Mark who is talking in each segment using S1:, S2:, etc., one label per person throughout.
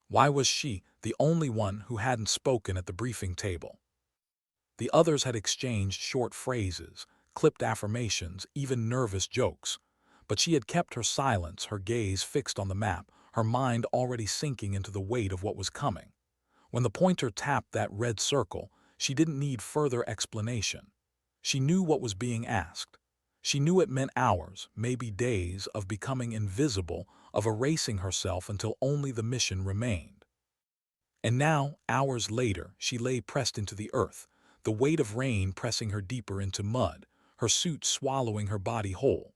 S1: Why was she the only one who hadn't spoken at the briefing table? The others had exchanged short phrases, clipped affirmations, even nervous jokes. But she had kept her silence, her gaze fixed on the map, her mind already sinking into the weight of what was coming. When the pointer tapped that red circle, she didn't need further explanation. She knew what was being asked. She knew it meant hours, maybe days, of becoming invisible, of erasing herself until only the mission remained. And now, hours later, she lay pressed into the earth, the weight of rain pressing her deeper into mud, her suit swallowing her body whole.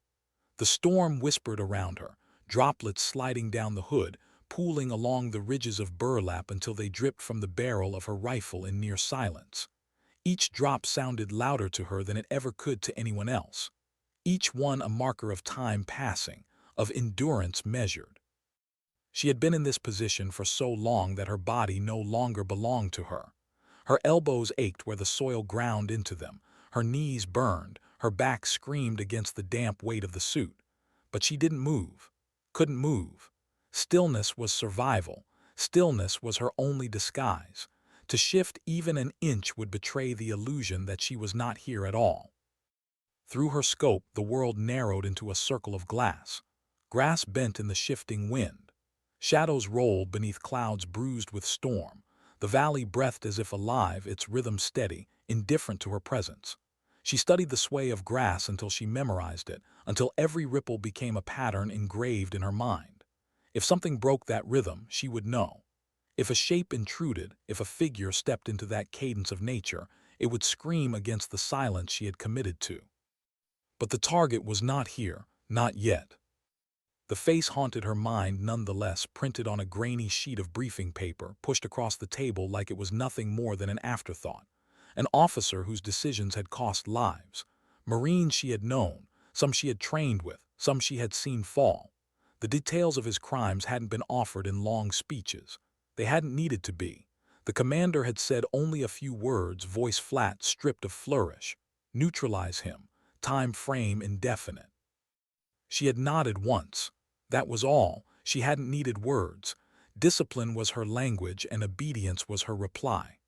S1: The storm whispered around her, droplets sliding down the hood, pooling along the ridges of burlap until they dripped from the barrel of her rifle in near silence. Each drop sounded louder to her than it ever could to anyone else. Each one a marker of time passing, of endurance measured. She had been in this position for so long that her body no longer belonged to her. Her elbows ached where the soil ground into them, her knees burned, her back screamed against the damp weight of the suit. But she didn't move, couldn't move. Stillness was survival. Stillness was her only disguise. To shift even an inch would betray the illusion that she was not here at all. Through her scope, the world narrowed into a circle of glass. Grass bent in the shifting wind. Shadows rolled beneath clouds bruised with storm. The valley breathed as if alive, its rhythm steady, indifferent to her presence. She studied the sway of grass until she memorized it, until every ripple became a pattern engraved in her mind. If something broke that rhythm, she would know. If a shape intruded, if a figure stepped into that cadence of nature, it would scream against the silence she had committed to. But the target was not here, not yet. The face haunted her mind nonetheless, printed on a grainy sheet of briefing paper, pushed across the table like it was nothing more than an afterthought. An officer whose decisions had cost lives. Marines she had known, some she had trained with, some she had seen fall. The details of his crimes hadn't been offered in long speeches. They hadn't needed to be. The commander had said only a few words, voice flat, stripped of flourish. Neutralize him. Time frame indefinite. She had nodded once. That was all. She hadn't needed words. Discipline was her language and obedience was her reply.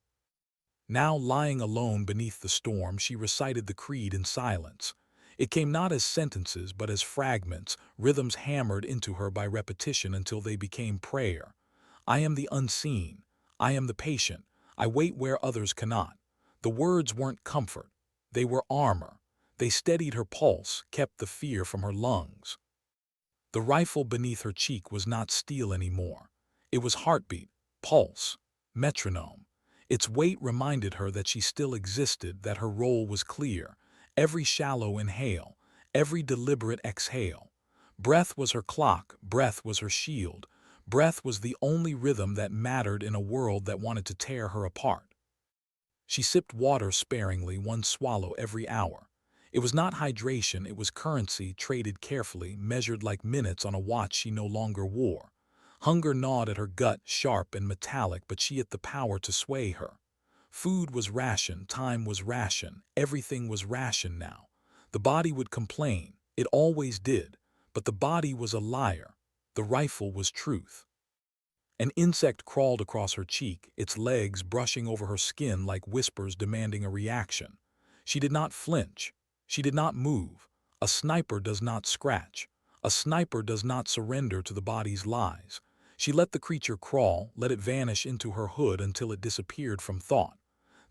S1: Now, lying alone beneath the storm, she recited the creed in silence. It came not as sentences but as fragments, rhythms hammered into her by repetition until they became prayer. I am the unseen. I am the patient. I wait where others cannot. The words weren't comfort. They were armor. They steadied her pulse, kept the fear from her lungs. The rifle beneath her cheek was not steel anymore. It was heartbeat, pulse, metronome. Its weight reminded her that she still existed, that her role was clear. Every shallow inhale, every deliberate exhale. Breath was her clock, breath was her shield. Breath was the only rhythm that mattered in a world that wanted to tear her apart. She sipped water sparingly, one swallow every hour. It was not hydration, it was currency, traded carefully, measured like minutes on a watch she no longer wore. Hunger gnawed at her gut, sharp and metallic, but she had the power to sway her. Food was ration, time was ration, everything was ration now. The body would complain, it always did, but the body was a liar. The rifle was truth. An insect crawled across her cheek, its legs brushing over her skin like whispers demanding a reaction. She did not flinch. She did not move. A sniper does not scratch. A sniper does not surrender to the body's lies. She let the creature crawl, let it vanish into her hood until it disappeared from thought.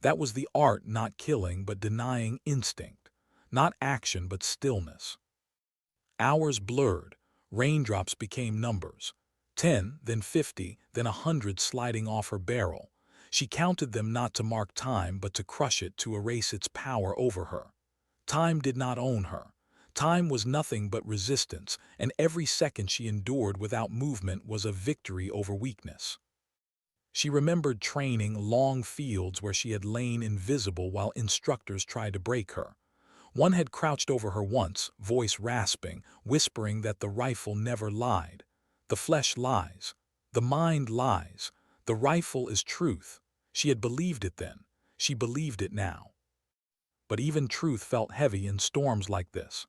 S1: That was the art, not killing, but denying instinct. Not action, but stillness. Hours blurred. Raindrops became numbers. 10, then 50, then 100 sliding off her barrel. She counted them not to mark time, but to crush it, to erase its power over her. Time did not own her. Time was nothing but resistance, and every second she endured without movement was a victory over weakness. She remembered training, long fields where she had lain invisible while instructors tried to break her. One had crouched over her once, voice rasping, whispering that the rifle never lied. The flesh lies. The mind lies. The rifle is truth. She had believed it then. She believed it now. But even truth felt heavy in storms like this.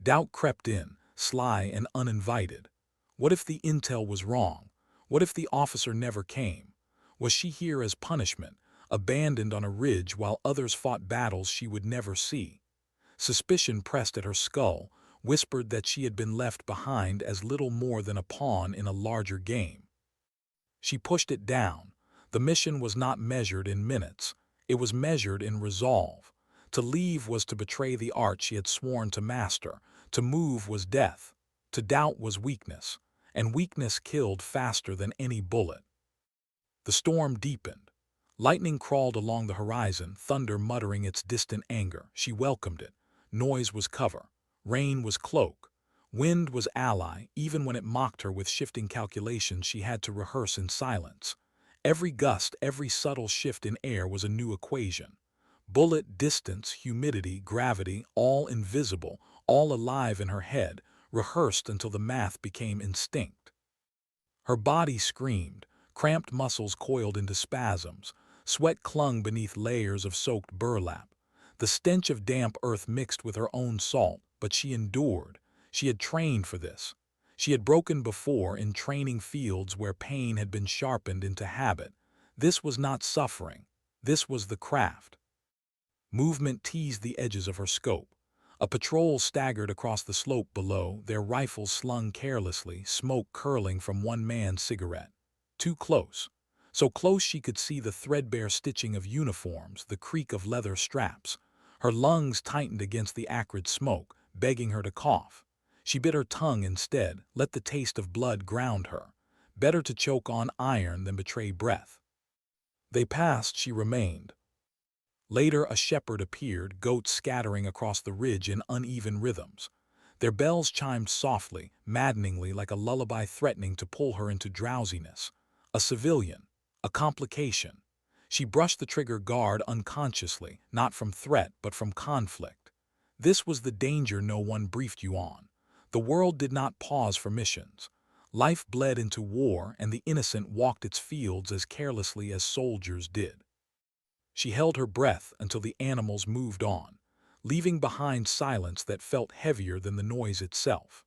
S1: Doubt crept in, sly and uninvited. What if the intel was wrong? What if the officer never came? Was she here as punishment, abandoned on a ridge while others fought battles she would never see? Suspicion pressed at her skull, whispered that she had been left behind as little more than a pawn in a larger game. She pushed it down. The mission was not measured in minutes. It was measured in resolve. To leave was to betray the art she had sworn to master. To move was death. To doubt was weakness. And weakness killed faster than any bullet. The storm deepened. Lightning crawled along the horizon, thunder muttering its distant anger. She welcomed it. Noise was cover. Rain was cloak. Wind was ally. Even when it mocked her with shifting calculations she had to rehearse in silence. Every gust, every subtle shift in air was a new equation. Bullet, distance, humidity, gravity, all invisible, all alive in her head, rehearsed until the math became instinct. Her body screamed. Cramped muscles coiled into spasms. Sweat clung beneath layers of soaked burlap. The stench of damp earth mixed with her own salt, but she endured. She had trained for this. She had broken before in training fields where pain had been sharpened into habit. This was not suffering. This was the craft. Movement teased the edges of her scope. A patrol staggered across the slope below, their rifles slung carelessly, smoke curling from one man's cigarette. Too close. So close she could see the threadbare stitching of uniforms, the creak of leather straps. Her lungs tightened against the acrid smoke, begging her to cough. She bit her tongue instead, let the taste of blood ground her. Better to choke on iron than betray breath. They passed, she remained. Later a shepherd appeared, goats scattering across the ridge in uneven rhythms. Their bells chimed softly, maddeningly, like a lullaby threatening to pull her into drowsiness. A civilian. A complication. She brushed the trigger guard unconsciously, not from threat but from conflict. This was the danger no one briefed you on. The world did not pause for missions. Life bled into war, and the innocent walked its fields as carelessly as soldiers did. She held her breath until the animals moved on, leaving behind silence that felt heavier than the noise itself.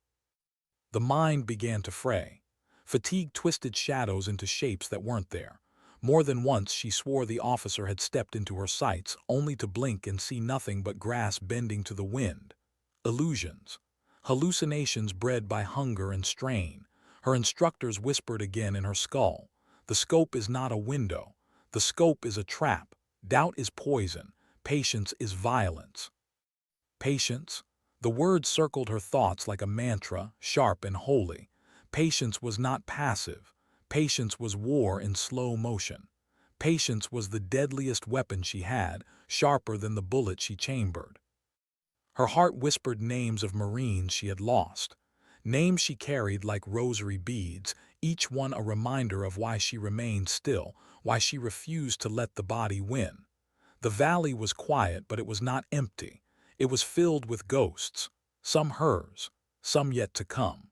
S1: The mind began to fray. Fatigue twisted shadows into shapes that weren't there. More than once she swore the officer had stepped into her sights, only to blink and see nothing but grass bending to the wind. Illusions. Hallucinations bred by hunger and strain. Her instructors whispered again in her skull. The scope is not a window. The scope is a trap. Doubt is poison. Patience is violence. Patience? The word circled her thoughts like a mantra, sharp and holy. Patience was not passive. Patience was war in slow motion. Patience was the deadliest weapon she had, sharper than the bullet she chambered. Her heart whispered names of Marines she had lost. Names she carried like rosary beads, each one a reminder of why she remained still, why she refused to let the body win. The valley was quiet, but it was not empty. It was filled with ghosts, some hers, some yet to come.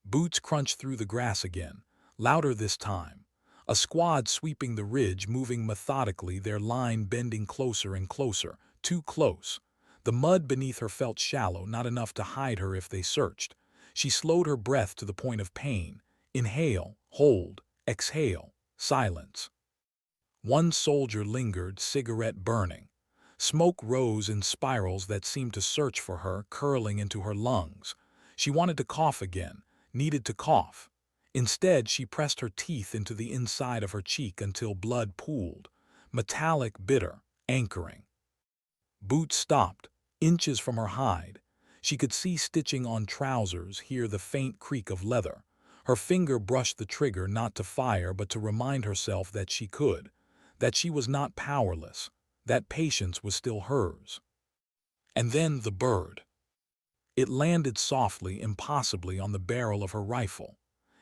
S1: Boots crunched through the grass again, louder this time. A squad sweeping the ridge, moving methodically, their line bending closer and closer, too close. The mud beneath her felt shallow, not enough to hide her if they searched. She slowed her breath to the point of pain. Inhale, hold, exhale, silence. One soldier lingered, cigarette burning. Smoke rose in spirals that seemed to search for her, curling into her lungs. She wanted to cough again, needed to cough. Instead, she pressed her teeth into the inside of her cheek until blood pooled. Metallic, bitter, anchoring. Boots stopped, inches from her hide. She could see stitching on trousers, hear the faint creak of leather. Her finger brushed the trigger, not to fire but to remind herself that she could, that she was not powerless, that patience was still hers. And then the bird. It landed softly, impossibly, on the barrel of her rifle.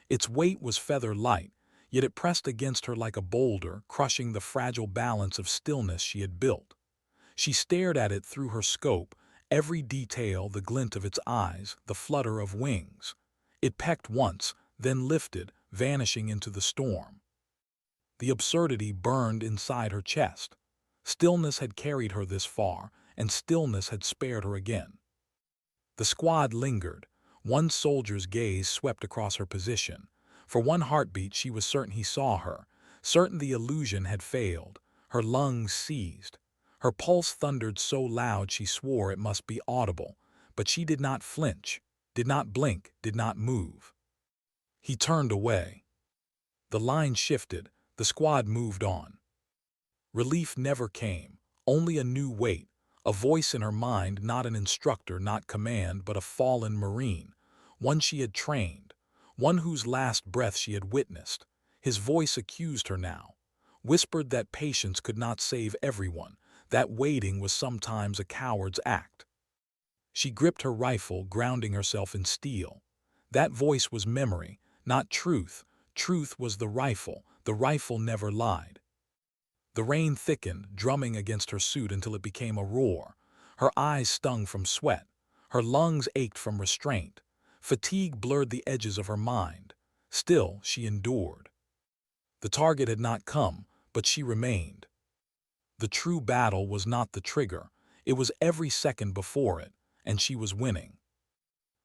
S1: Its weight was feather light, yet it pressed against her like a boulder, crushing the fragile balance of stillness she had built. She stared at it through her scope, every detail, the glint of its eyes, the flutter of wings. It pecked once, then lifted, vanishing into the storm. The absurdity burned inside her chest. Stillness had carried her this far, and stillness had spared her again. The squad lingered. One soldier's gaze swept across her position. For one heartbeat she was certain he saw her, certain the illusion had failed. Her lungs seized. Her pulse thundered so loud she swore it must be audible, but she did not flinch, did not blink, did not move. He turned away. The line shifted, the squad moved on. Relief never came, only a new weight, a voice in her mind, not an instructor, not command, but a fallen Marine, one she had trained, one whose last breath she had witnessed. His voice accused her now, whispered that patience could not save everyone, that waiting was sometimes a coward's act. She gripped her rifle, grounding herself in steel. That voice was memory, not truth. Truth was the rifle never lied. The rain thickened, drumming against her suit until it became a roar. Her eyes stung from sweat. Her lungs ached from restraint. Fatigue blurred the edges of her mind. Still, she endured. The target had not come, but she remained. The true battle was not the trigger. It was every second before it, and she was winning.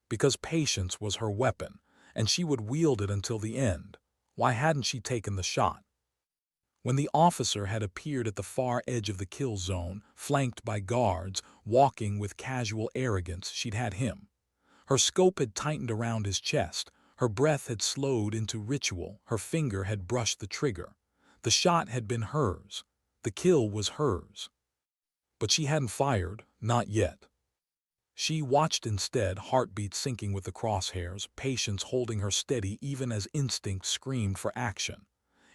S1: Because patience was her weapon, and she would wield it until the end. Why hadn't she taken the shot? When the officer had appeared at the far edge of the kill zone, flanked by guards, walking with casual arrogance, she'd had him. Her scope had tightened around his chest, her breath had slowed into ritual, her finger had brushed the trigger. The shot had been hers. The kill was hers. But she hadn't fired, not yet. She watched instead, heartbeat syncing with the crosshairs, patience holding her steady even as instinct screamed for action.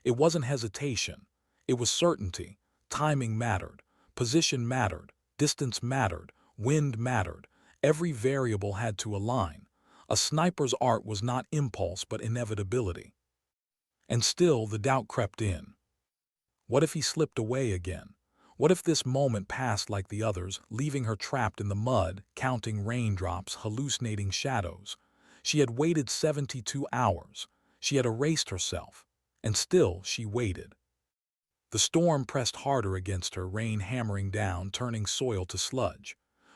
S1: It wasn't hesitation. It was certainty. Timing mattered. Position mattered. Distance mattered. Wind mattered. Every variable had to align. A sniper's art was not impulse but inevitability. And still the doubt crept in. What if he slipped away again? What if this moment passed like the others, leaving her trapped in the mud, counting raindrops, hallucinating shadows? She had waited 72 hours. She had erased herself. And still she waited. The storm pressed harder against her, rain hammering down, turning soil to sludge.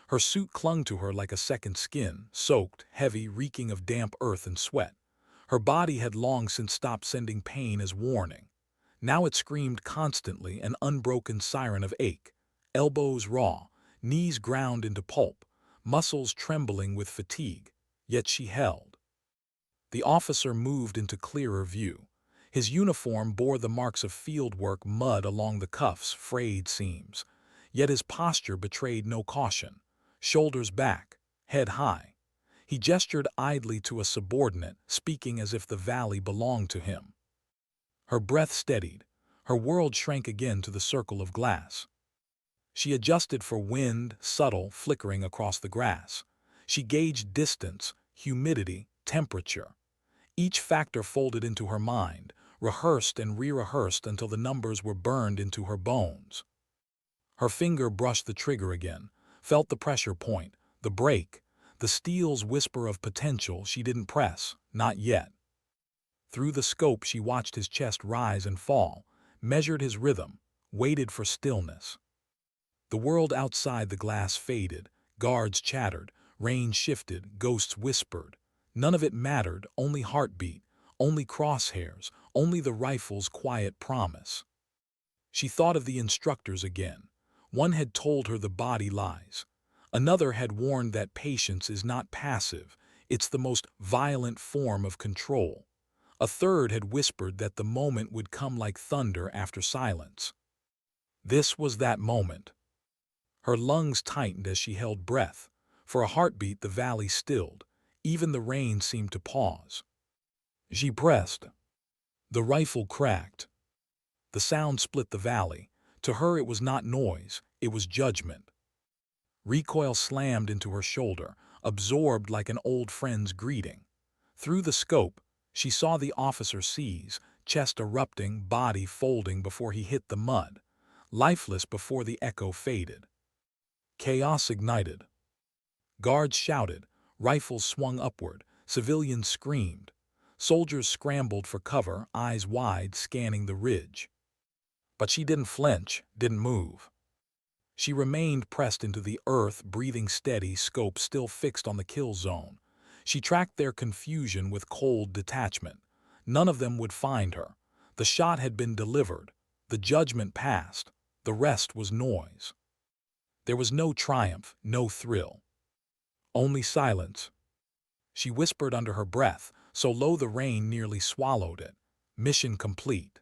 S1: Her suit clung to her like a second skin, soaked, heavy, reeking of damp earth and sweat. Her body had long since stopped sending pain as warning. Now it screamed constantly, an unbroken siren of ache. Elbows raw, knees ground into pulp, muscles trembling with fatigue. Yet she held. The officer moved into clearer view. His uniform bore the marks of field work, mud along the cuffs, frayed seams. Yet his posture betrayed no caution. Shoulders back, head high. He gestured idly to a subordinate, speaking as if the valley belonged to him. Her breath steadied. Her world shrank again to the circle of glass. She adjusted for wind, subtle, flickering across the grass. She gauged distance, humidity, temperature. Each factor folded into her mind, rehearsed and re-rehearsed until the numbers were burned into her bones. Her finger brushed the trigger again, felt the pressure point, the brake, the steel's whisper of potential. She didn't press, not yet. Through the scope she watched his chest rise and fall, measured his rhythm, waited for stillness. The world outside the glass faded, guards chattered, rain shifted, ghosts whispered. None of it mattered, only heartbeat, only crosshairs, only the rifle's quiet promise. She thought of the instructors again. One had told her the body lies. Another had warned that patience is not passive, it's the most violent form of control. A third had whispered that the moment would come like thunder after silence. This was that moment. Her lungs tightened as she held breath. For a heartbeat the valley stilled. Even the rain seemed to pause. She pressed. The rifle cracked. The sound split the valley. To her it was not noise, it was judgment. Recoil slammed into her shoulder, absorbed like an old friend's greeting. Through the scope, she saw the officer seize, chest erupting, body folding before he hit the mud, lifeless before the echo faded. Chaos ignited. Guards shouted, rifles swung upward, civilians screamed. Soldiers scrambled for cover, eyes wide, scanning the ridge. But she didn't flinch, didn't move. She remained pressed into the earth, breathing steady, scope still fixed on the kill zone. She tracked their confusion with cold detachment. None of them would find her. The shot had been delivered. The judgment passed. The rest was noise. There was no triumph, no thrill. Only silence. She whispered under her breath, so low the rain nearly swallowed it. Mission complete.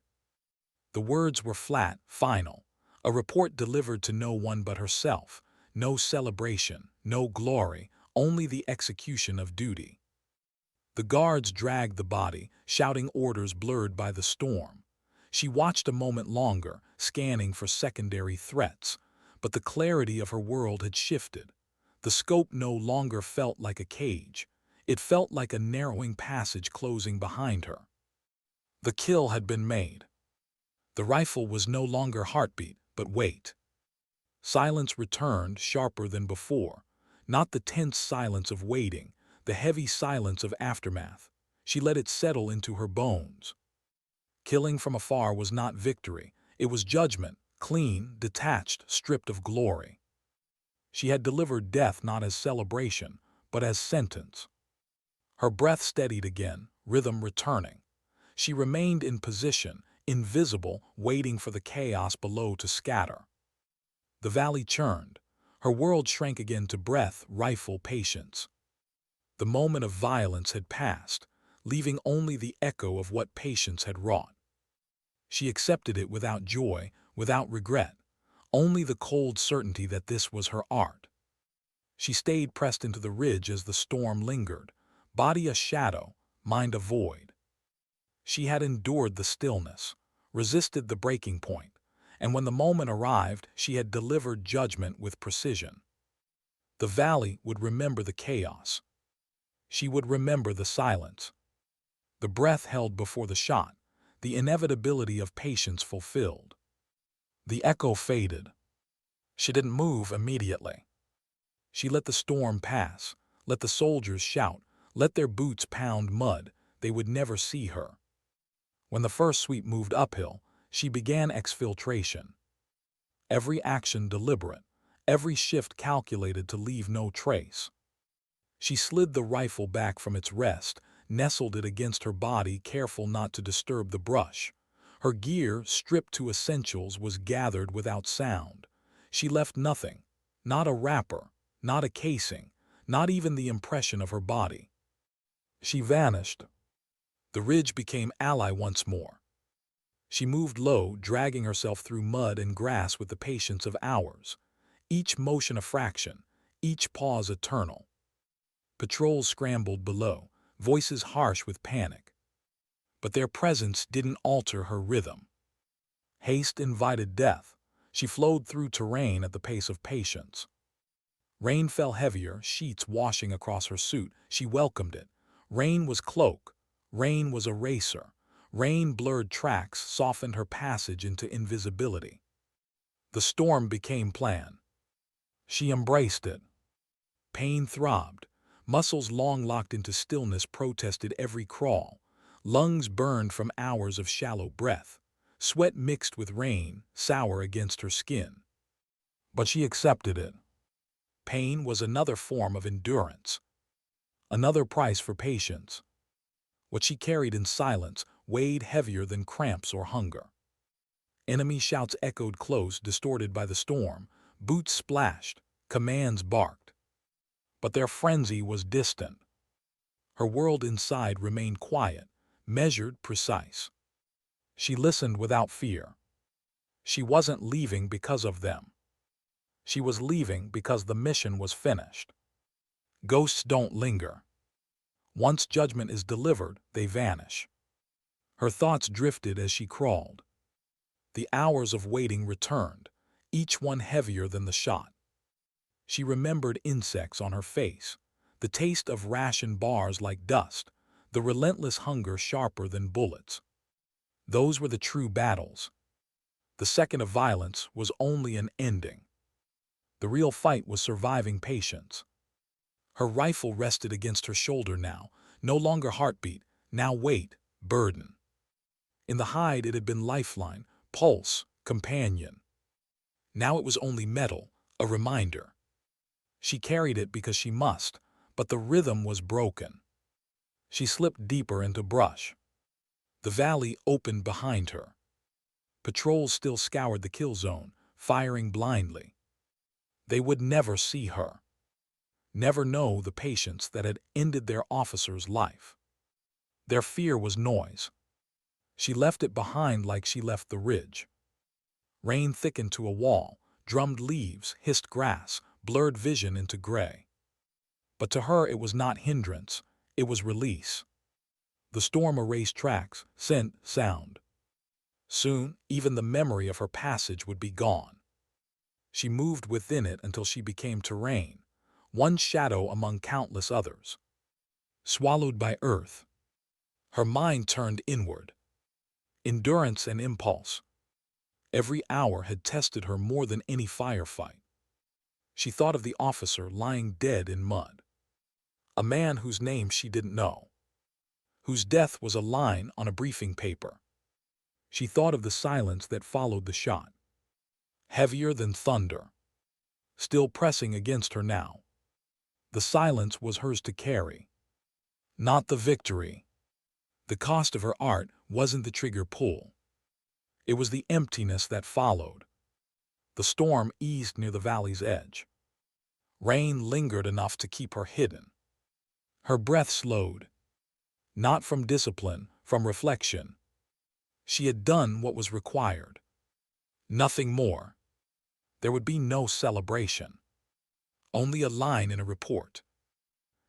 S1: The words were flat, final. A report delivered to no one but herself. No celebration, no glory, only the execution of duty. The guards dragged the body, shouting orders blurred by the storm. She watched a moment longer, scanning for secondary threats. But the clarity of her world had shifted. The scope no longer felt like a cage. It felt like a narrowing passage closing behind her. The kill had been made. The rifle was no longer heartbeat, but weight. Silence returned, sharper than before. Not the tense silence of waiting, the heavy silence of aftermath. She let it settle into her bones. Killing from afar was not victory. It was judgment, clean, detached, stripped of glory. She had delivered death not as celebration, but as sentence. Her breath steadied again, rhythm returning. She remained in position, invisible, waiting for the chaos below to scatter. The valley churned. Her world shrank again to breath, rifle, patience. The moment of violence had passed, leaving only the echo of what patience had wrought. She accepted it without joy, without regret, only the cold certainty that this was her art. She stayed pressed into the ridge as the storm lingered, body a shadow, mind a void. She had endured the stillness, resisted the breaking point, and when the moment arrived, she had delivered judgment with precision. The valley would remember the chaos. She would remember the silence, the breath held before the shot, the inevitability of patience fulfilled. The echo faded. She didn't move immediately. She let the storm pass, let the soldiers shout, let their boots pound mud. They would never see her. When the first sweep moved uphill, she began exfiltration. Every action deliberate, every shift calculated to leave no trace. She slid the rifle back from its rest, nestled it against her body, careful not to disturb the brush. Her gear, stripped to essentials, was gathered without sound. She left nothing, not a wrapper, not a casing, not even the impression of her body. She vanished. The ridge became ally once more. She moved low, dragging herself through mud and grass with the patience of hours. Each motion a fraction, each pause eternal. Patrols scrambled below, voices harsh with panic. But their presence didn't alter her rhythm. Haste invited death. She flowed through terrain at the pace of patience. Rain fell heavier, sheets washing across her suit. She welcomed it. Rain was cloak. Rain was eraser. Rain blurred tracks, softened her passage into invisibility. The storm became plan. She embraced it. Pain throbbed. Muscles long locked into stillness protested every crawl. Lungs burned from hours of shallow breath. Sweat mixed with rain, sour against her skin. But she accepted it. Pain was another form of endurance. Another price for patience. What she carried in silence weighed heavier than cramps or hunger. Enemy shouts echoed close, distorted by the storm. Boots splashed. Commands barked. But their frenzy was distant. Her world inside remained quiet, measured, precise. She listened without fear. She wasn't leaving because of them. She was leaving because the mission was finished. Ghosts don't linger. Once judgment is delivered, they vanish. Her thoughts drifted as she crawled. The hours of waiting returned, each one heavier than the shot. She remembered insects on her face, the taste of ration bars like dust, the relentless hunger sharper than bullets. Those were the true battles. The second of violence was only an ending. The real fight was surviving patience. Her rifle rested against her shoulder now, no longer heartbeat, now weight, burden. In the hide it had been lifeline, pulse, companion. Now it was only metal, a reminder. She carried it because she must, but the rhythm was broken. She slipped deeper into brush. The valley opened behind her. Patrols still scoured the kill zone, firing blindly. They would never see her. Never know the patience that had ended their officer's life. Their fear was noise. She left it behind like she left the ridge. Rain thickened to a wall, drummed leaves, hissed grass, blurred vision into gray. But to her it was not hindrance, it was release. The storm erased tracks, scent, sound. Soon, even the memory of her passage would be gone. She moved within it until she became terrain, one shadow among countless others. Swallowed by earth, her mind turned inward. Endurance and impulse. Every hour had tested her more than any firefight. She thought of the officer lying dead in mud. A man whose name she didn't know, whose death was a line on a briefing paper. She thought of the silence that followed the shot, heavier than thunder, still pressing against her now. The silence was hers to carry, not the victory. The cost of her art wasn't the trigger pull. It was the emptiness that followed. The storm eased near the valley's edge. Rain lingered enough to keep her hidden. Her breath slowed, not from discipline, from reflection. She had done what was required. Nothing more. There would be no celebration. Only a line in a report.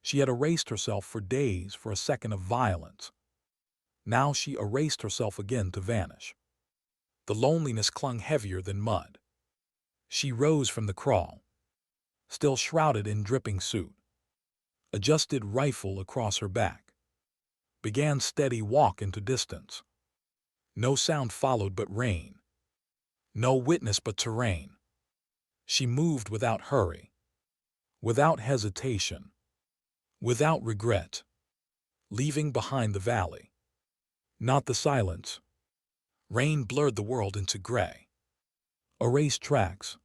S1: She had erased herself for days for a second of violence. Now she erased herself again to vanish. The loneliness clung heavier than mud. She rose from the crawl, still shrouded in dripping suit, adjusted rifle across her back, began steady walk into distance. No sound followed but rain. No witness but terrain. She moved without hurry, without hesitation, without regret, leaving behind the valley. Not the silence. Rain blurred the world into gray. Erased tracks,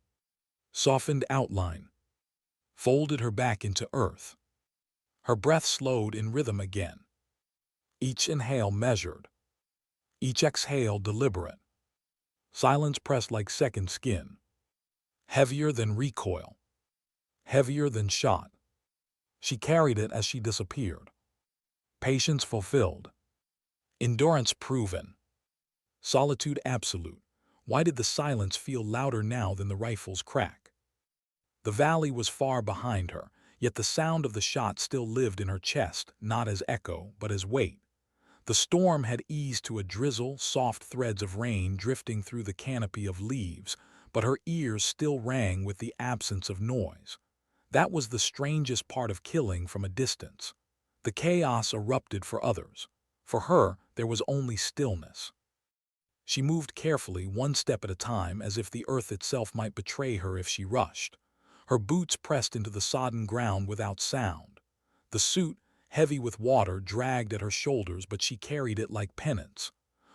S1: softened outline, folded her back into earth. Her breath slowed in rhythm again. Each inhale measured, each exhale deliberate. Silence pressed like second skin, heavier than recoil, heavier than shot. She carried it as she disappeared. Patience fulfilled, endurance proven. Solitude absolute. Why did the silence feel louder now than the rifle's crack? The valley was far behind her, yet the sound of the shot still lived in her chest, not as echo, but as weight. The storm had eased to a drizzle, soft threads of rain drifting through the canopy of leaves, but her ears still rang with the absence of noise. That was the strangest part of killing from a distance. The chaos erupted for others. For her, there was only stillness. She moved carefully, one step at a time, as if the earth itself might betray her if she rushed. Her boots pressed into the sodden ground without sound. The suit, heavy with water, dragged at her shoulders, but she carried it like penance.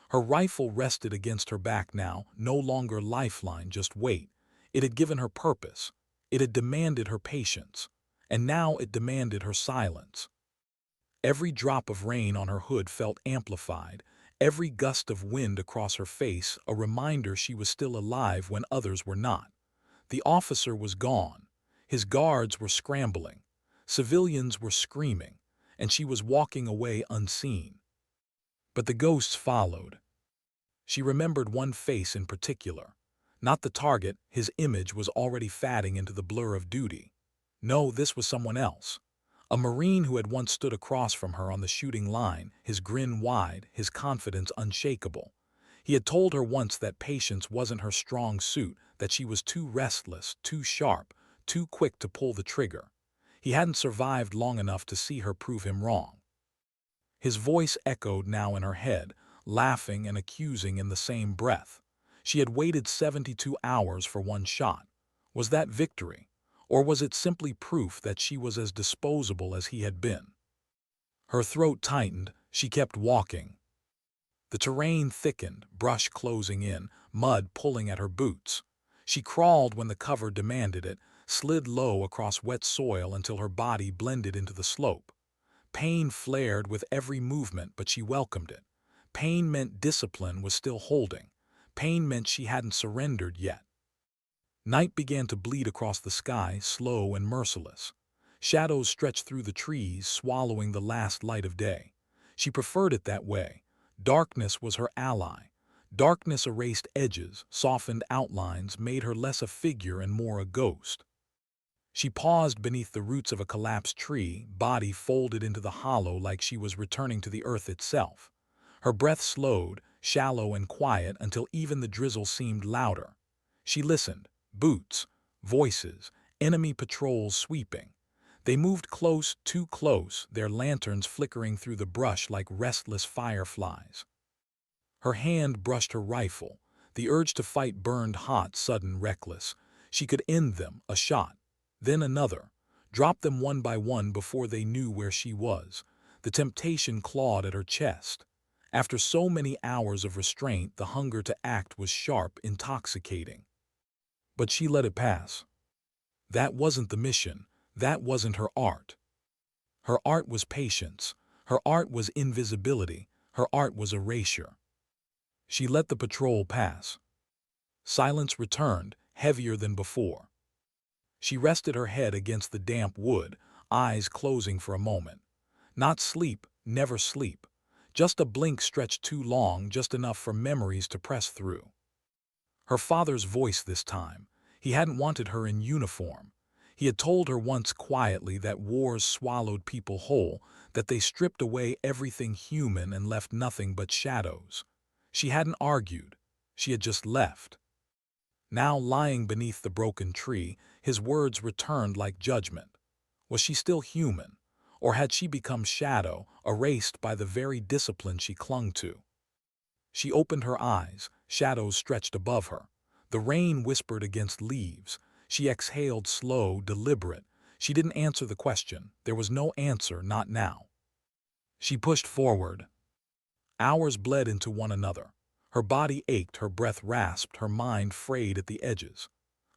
S1: Her rifle rested against her back now, no longer lifeline, just weight. It had given her purpose. It had demanded her patience. And now it demanded her silence. Every drop of rain on her hood felt amplified, every gust of wind across her face a reminder she was still alive when others were not. The officer was gone. His guards were scrambling. Civilians were screaming, and she was walking away unseen. But the ghosts followed. She remembered one face in particular. Not the target, his image was already fading into the blur of duty. No, this was someone else. A Marine who had once stood across from her on the shooting line, his grin wide, his confidence unshakable. He had told her once that patience wasn't her strong suit, that she was too restless, too sharp, too quick to pull the trigger. He hadn't survived long enough to see her prove him wrong. His voice echoed now in her head, laughing and accusing in the same breath. She had waited 72 hours for one shot. Was that victory? Or was it simply proof that she was as disposable as he had been? Her throat tightened, she kept walking. The terrain thickened, brush closing in, mud pulling at her boots. She crawled when the cover demanded it, slid low across wet soil until her body blended into the slope. Pain flared with every movement, but she welcomed it. Pain meant discipline was still holding. Pain meant she hadn't surrendered yet. Night began to bleed across the sky, slow and merciless. Shadows stretched through the trees, swallowing the last light of day. She preferred it that way. Darkness was her ally. Darkness erased edges, softened outlines, made her less a figure and more a ghost. She paused beneath the roots of a collapsed tree, body folded into the hollow like she was returning to the earth itself. Her breath slowed, shallow and quiet, until even the drizzle seemed louder. She listened. Boots, voices, enemy patrols sweeping. They moved close, too close, their lanterns flickering through the brush like restless fireflies. Her hand brushed her rifle. The urge to fight burned hot, sudden, reckless. She could end them, a shot. Then another. Drop them one by one before they knew where she was. The temptation clawed at her chest. After so many hours of restraint, the hunger to act was sharp, intoxicating. But she let it pass. That wasn't the mission. That wasn't her art. Her art was patience. Her art was invisibility. Her art was erasure. She let the patrol pass. Silence returned, heavier than before. She rested her head against the damp wood, eyes closing for a moment. Not sleep, never sleep. Just a blink stretched too long, just enough for memories to press through. Her father's voice this time. He hadn't wanted her in uniform. He had told her once quietly that wars swallowed people whole, that they stripped away everything human and left nothing but shadows. She hadn't argued. She had just left. Now, lying beneath the broken tree, his words returned like judgment. Was she still human? Or had she become shadow, erased by the very discipline she clung to? She opened her eyes, shadows stretched above her. The rain whispered against leaves. She exhaled slow, deliberate. She didn't answer the question. There was no answer, not now. She pushed forward. Hours bled into one another. Her body ached, her breath rasped, her mind frayed at the edges.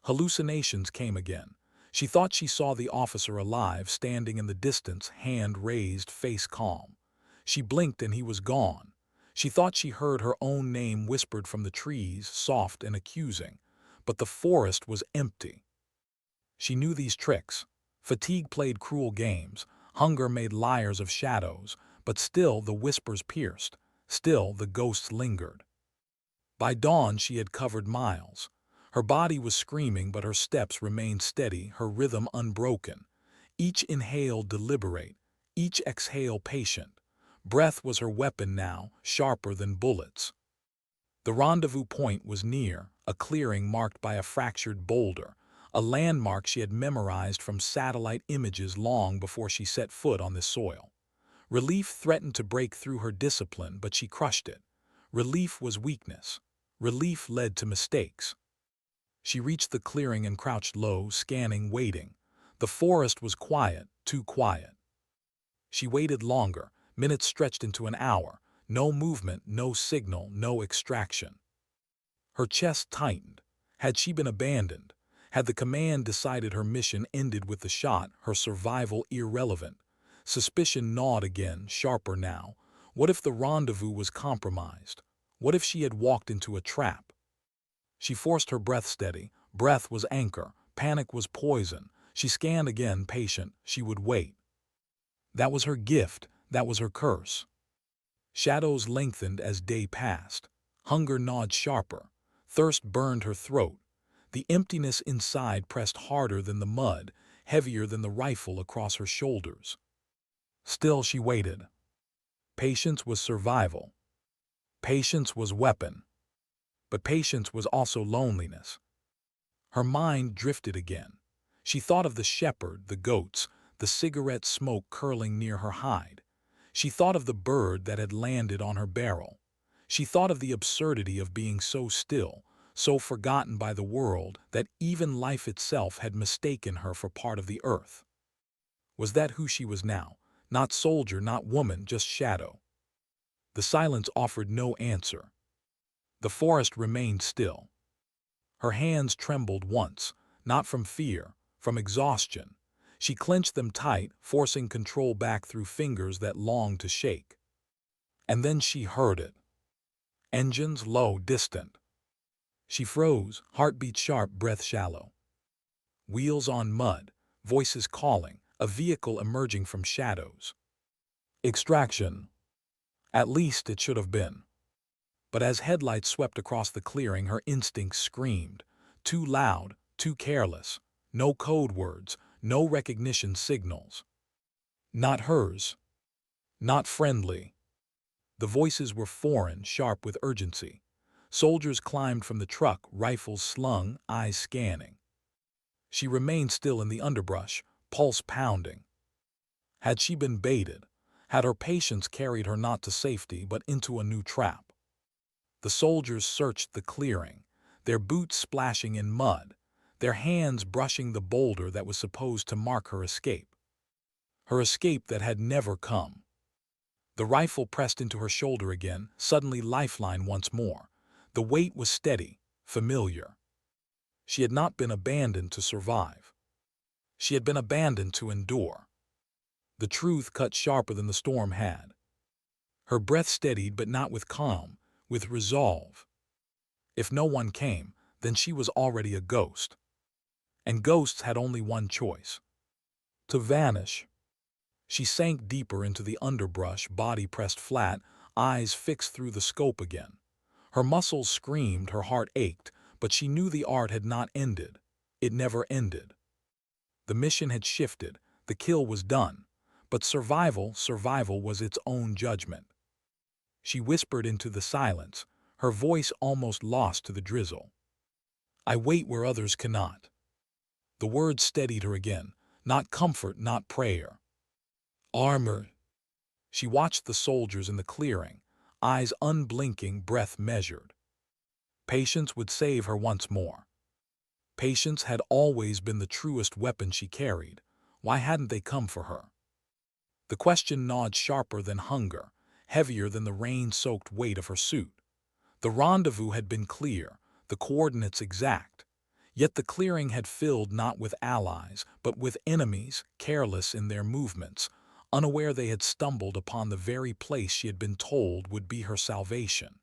S1: Hallucinations came again. She thought she saw the officer alive, standing in the distance, hand raised, face calm. She blinked and he was gone. She thought she heard her own name whispered from the trees, soft and accusing. But the forest was empty. She knew these tricks. Fatigue played cruel games. Hunger made liars of shadows. But still the whispers pierced. Still the ghosts lingered. By dawn she had covered miles. Her body was screaming, but her steps remained steady, her rhythm unbroken. Each inhale deliberate, each exhale patient. Breath was her weapon now, sharper than bullets. The rendezvous point was near, a clearing marked by a fractured boulder, a landmark she had memorized from satellite images long before she set foot on this soil. Relief threatened to break through her discipline, but she crushed it. Relief was weakness. Relief led to mistakes. She reached the clearing and crouched low, scanning, waiting. The forest was quiet, too quiet. She waited longer. Minutes stretched into an hour. No movement, no signal, no extraction. Her chest tightened. Had she been abandoned? Had the command decided her mission ended with the shot, her survival irrelevant? Suspicion gnawed again, sharper now. What if the rendezvous was compromised? What if she had walked into a trap? She forced her breath steady. Breath was anchor. Panic was poison. She scanned again, patient. She would wait. That was her gift. That was her curse. Shadows lengthened as day passed. Hunger gnawed sharper. Thirst burned her throat. The emptiness inside pressed harder than the mud, heavier than the rifle across her shoulders. Still she waited. Patience was survival. Patience was weapon. But patience was also loneliness. Her mind drifted again. She thought of the shepherd, the goats, the cigarette smoke curling near her hide. She thought of the bird that had landed on her barrel. She thought of the absurdity of being so still, so forgotten by the world that even life itself had mistaken her for part of the earth. Was that who she was now? Not soldier, not woman, just shadow. The silence offered no answer. The forest remained still. Her hands trembled once, not from fear, from exhaustion. She clenched them tight, forcing control back through fingers that longed to shake. And then she heard it. Engines low, distant. She froze, heartbeat sharp, breath shallow. Wheels on mud, voices calling, a vehicle emerging from shadows. Extraction. At least it should have been. But as headlights swept across the clearing, her instincts screamed. Too loud, too careless. No code words, no recognition signals. Not hers. Not friendly. The voices were foreign, sharp with urgency. Soldiers climbed from the truck, rifles slung, eyes scanning. She remained still in the underbrush, pulse pounding. Had she been baited? Had her patience carried her not to safety, but into a new trap? The soldiers searched the clearing, their boots splashing in mud, their hands brushing the boulder that was supposed to mark her escape. Her escape that had never come. The rifle pressed into her shoulder again, suddenly lifeline once more. The weight was steady, familiar. She had not been abandoned to survive. She had been abandoned to endure. The truth cut sharper than the storm had. Her breath steadied, but not with calm, with resolve. If no one came, then she was already a ghost. And ghosts had only one choice: to vanish. She sank deeper into the underbrush, body pressed flat, eyes fixed through the scope again. Her muscles screamed, her heart ached, but she knew the art had not ended. It never ended. The mission had shifted, the kill was done, but survival was its own judgment. She whispered into the silence, her voice almost lost to the drizzle. I wait where others cannot. The words steadied her again, not comfort, not prayer. Armor. She watched the soldiers in the clearing, eyes unblinking, breath measured. Patience would save her once more. Patience had always been the truest weapon she carried. Why hadn't they come for her? The question gnawed sharper than hunger, heavier than the rain-soaked weight of her suit. The rendezvous had been clear, the coordinates exact. Yet the clearing had filled not with allies, but with enemies, careless in their movements, unaware they had stumbled upon the very place she had been told would be her salvation.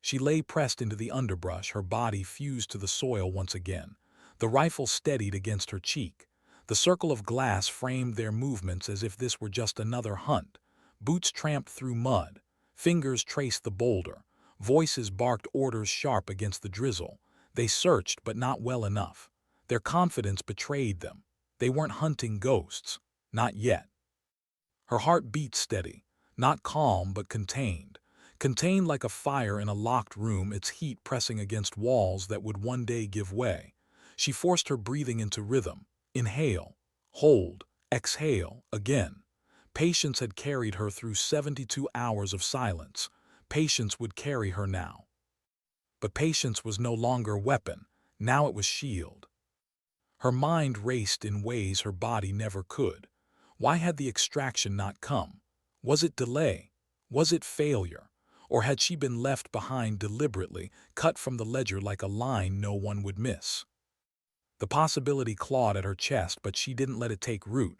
S1: She lay pressed into the underbrush, her body fused to the soil once again. The rifle steadied against her cheek. The circle of glass framed their movements as if this were just another hunt. Boots tramped through mud. Fingers traced the boulder. Voices barked orders sharp against the drizzle. They searched, but not well enough. Their confidence betrayed them. They weren't hunting ghosts. Not yet. Her heart beat steady, not calm but contained. Contained like a fire in a locked room, its heat pressing against walls that would one day give way. She forced her breathing into rhythm. Inhale, hold, exhale, again. Patience had carried her through 72 hours of silence. Patience would carry her now. But patience was no longer weapon. Now it was shield. Her mind raced in ways her body never could. Why had the extraction not come? Was it delay? Was it failure? Or had she been left behind deliberately, cut from the ledger like a line no one would miss? The possibility clawed at her chest, but she didn't let it take root.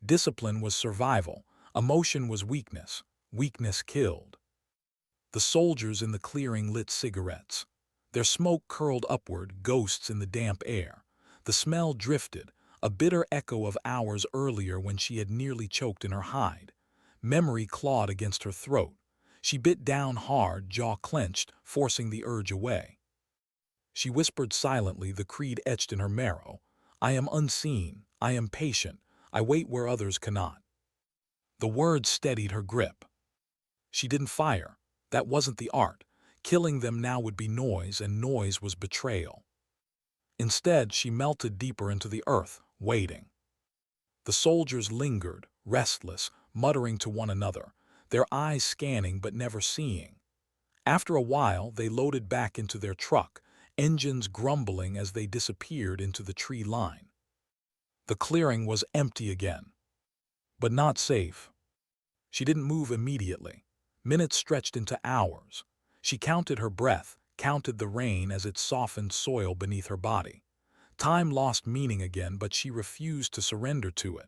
S1: Discipline was survival. Emotion was weakness. Weakness killed. The soldiers in the clearing lit cigarettes. Their smoke curled upward, ghosts in the damp air. The smell drifted, a bitter echo of hours earlier when she had nearly choked in her hide. Memory clawed against her throat. She bit down hard, jaw clenched, forcing the urge away. She whispered silently, the creed etched in her marrow. I am unseen. I am patient. I wait where others cannot. The words steadied her grip. She didn't fire. That wasn't the art. Killing them now would be noise, and noise was betrayal. Instead, she melted deeper into the earth, waiting. The soldiers lingered, restless, muttering to one another, their eyes scanning but never seeing. After a while, they loaded back into their truck, engines grumbling as they disappeared into the tree line. The clearing was empty again. But not safe. She didn't move immediately. Minutes stretched into hours. She counted her breath, counted the rain as it softened soil beneath her body. Time lost meaning again, but she refused to surrender to it.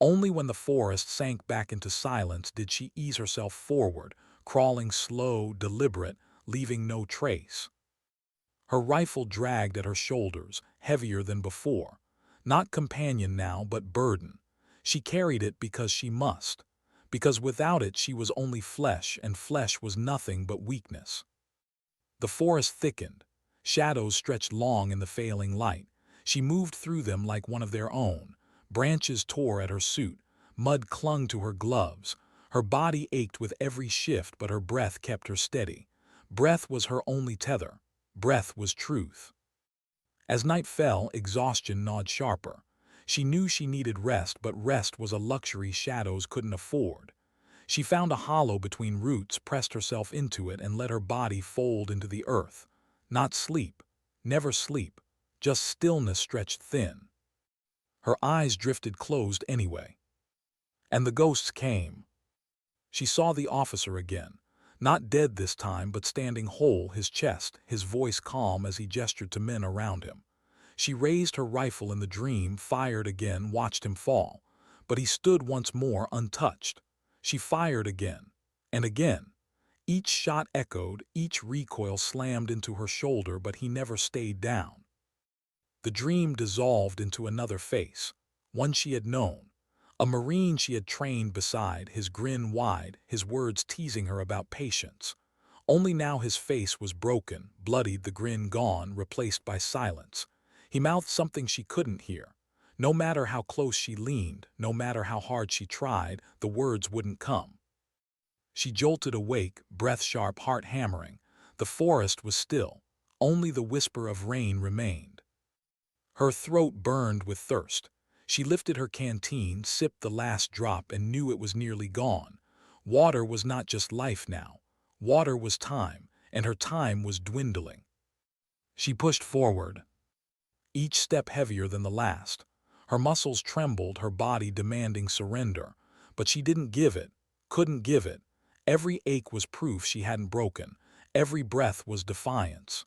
S1: Only when the forest sank back into silence did she ease herself forward, crawling slow, deliberate, leaving no trace. Her rifle dragged at her shoulders, heavier than before. Not companion now, but burden. She carried it because she must. Because without it she was only flesh, and flesh was nothing but weakness. The forest thickened. Shadows stretched long in the failing light. She moved through them like one of their own. Branches tore at her suit. Mud clung to her gloves. Her body ached with every shift, but her breath kept her steady. Breath was her only tether. Breath was truth. As night fell, exhaustion gnawed sharper. She knew she needed rest, but rest was a luxury shadows couldn't afford. She found a hollow between roots, pressed herself into it, and let her body fold into the earth. Not sleep. Never sleep. Just stillness stretched thin. Her eyes drifted closed anyway. And the ghosts came. She saw the officer again. Not dead this time, but standing whole, his chest, his voice calm as he gestured to men around him. She raised her rifle in the dream, fired again, watched him fall. But he stood once more untouched. She fired again. And again. Each shot echoed, each recoil slammed into her shoulder, but he never stayed down. The dream dissolved into another face, one she had known. A Marine she had trained beside, his grin wide, his words teasing her about patience. Only now his face was broken, bloodied, the grin gone, replaced by silence. He mouthed something she couldn't hear. No matter how close she leaned, no matter how hard she tried, the words wouldn't come. She jolted awake, breath sharp, heart hammering. The forest was still. Only the whisper of rain remained. Her throat burned with thirst. She lifted her canteen, sipped the last drop, and knew it was nearly gone. Water was not just life now. Water was time, and her time was dwindling. She pushed forward, each step heavier than the last. Her muscles trembled, her body demanding surrender. But she didn't give it, couldn't give it. Every ache was proof she hadn't broken. Every breath was defiance.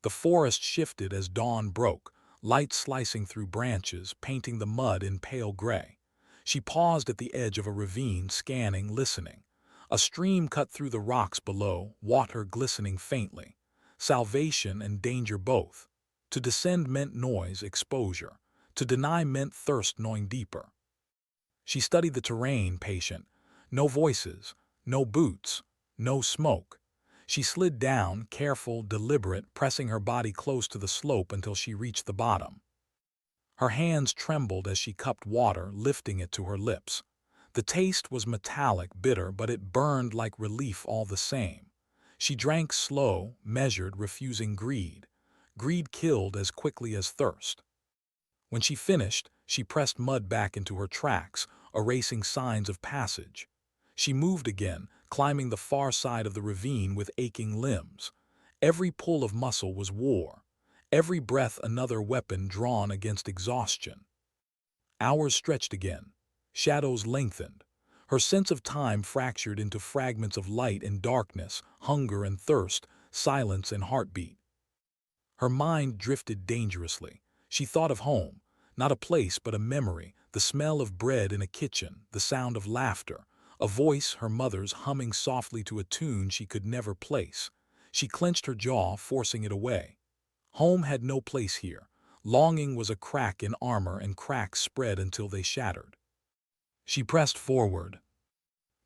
S1: The forest shifted as dawn broke, light slicing through branches, painting the mud in pale gray. She paused at the edge of a ravine, scanning, listening. A stream cut through the rocks below, water glistening faintly. Salvation and danger both. To descend meant noise, exposure. To deny meant thirst gnawing deeper. She studied the terrain, patient. No voices, no boots, no smoke. She slid down, careful, deliberate, pressing her body close to the slope until she reached the bottom. Her hands trembled as she cupped water, lifting it to her lips. The taste was metallic, bitter, but it burned like relief all the same. She drank slow, measured, refusing greed. Greed killed as quickly as thirst. When she finished, she pressed mud back into her tracks, erasing signs of passage. She moved again, climbing the far side of the ravine with aching limbs. Every pull of muscle was war. Every breath another weapon drawn against exhaustion. Hours stretched again. Shadows lengthened. Her sense of time fractured into fragments of light and darkness, hunger and thirst, silence and heartbeat. Her mind drifted dangerously. She thought of home, not a place but a memory, the smell of bread in a kitchen, the sound of laughter, a voice, her mother's, humming softly to a tune she could never place. She clenched her jaw, forcing it away. Home had no place here. Longing was a crack in armor, and cracks spread until they shattered. She pressed forward.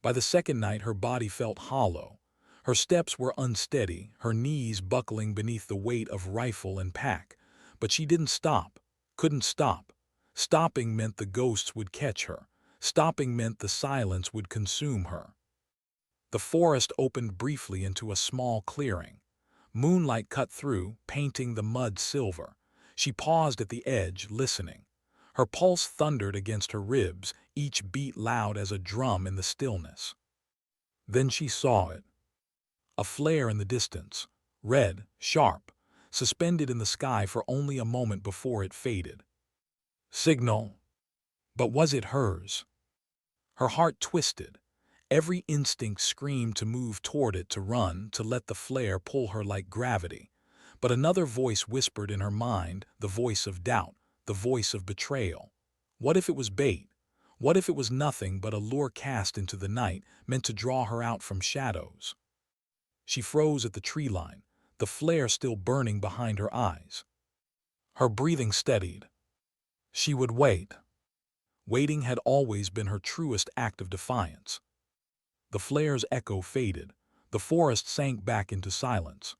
S1: By the second night her body felt hollow. Her steps were unsteady, her knees buckling beneath the weight of rifle and pack. But she didn't stop, couldn't stop. Stopping meant the ghosts would catch her. Stopping meant the silence would consume her. The forest opened briefly into a small clearing. Moonlight cut through, painting the mud silver. She paused at the edge, listening. Her pulse thundered against her ribs, each beat loud as a drum in the stillness. Then she saw it. A flare in the distance, red, sharp, suspended in the sky for only a moment before it faded. Signal. But was it hers? Her heart twisted. Every instinct screamed to move toward it, to run, to let the flare pull her like gravity. But another voice whispered in her mind, the voice of doubt, the voice of betrayal. What if it was bait? What if it was nothing but a lure cast into the night, meant to draw her out from shadows? She froze at the tree line, the flare still burning behind her eyes. Her breathing steadied. She would wait. Waiting had always been her truest act of defiance. The flare's echo faded. The forest sank back into silence.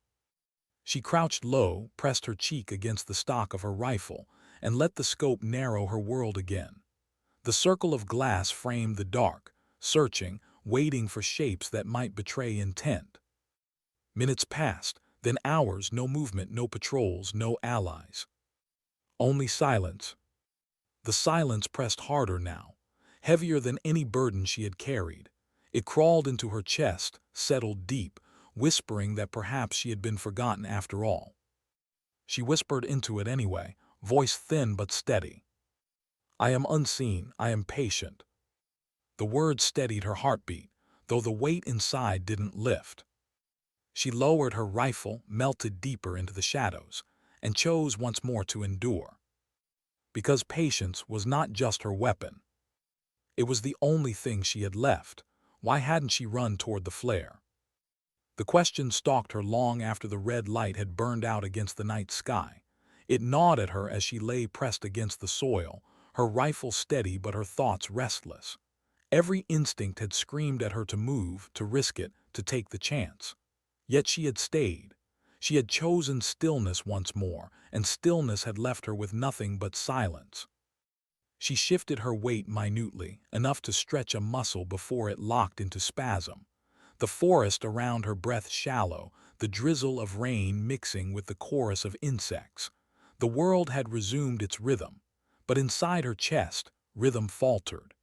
S1: She crouched low, pressed her cheek against the stock of her rifle, and let the scope narrow her world again. The circle of glass framed the dark, searching, waiting for shapes that might betray intent. Minutes passed, then hours, no movement, no patrols, no allies. Only silence. The silence pressed harder now, heavier than any burden she had carried. It crawled into her chest, settled deep, whispering that perhaps she had been forgotten after all. She whispered into it anyway, voice thin but steady. I am unseen, I am patient. The words steadied her heartbeat, though the weight inside didn't lift. She lowered her rifle, melted deeper into the shadows, and chose once more to endure. Because patience was not just her weapon. It was the only thing she had left. Why hadn't she run toward the flare? The question stalked her long after the red light had burned out against the night sky. It gnawed at her as she lay pressed against the soil, her rifle steady but her thoughts restless. Every instinct had screamed at her to move, to risk it, to take the chance. Yet she had stayed. She had chosen stillness once more, and stillness had left her with nothing but silence. She shifted her weight minutely, enough to stretch a muscle before it locked into spasm. The forest around her breath shallow, the drizzle of rain mixing with the chorus of insects. The world had resumed its rhythm, but inside her chest, rhythm faltered.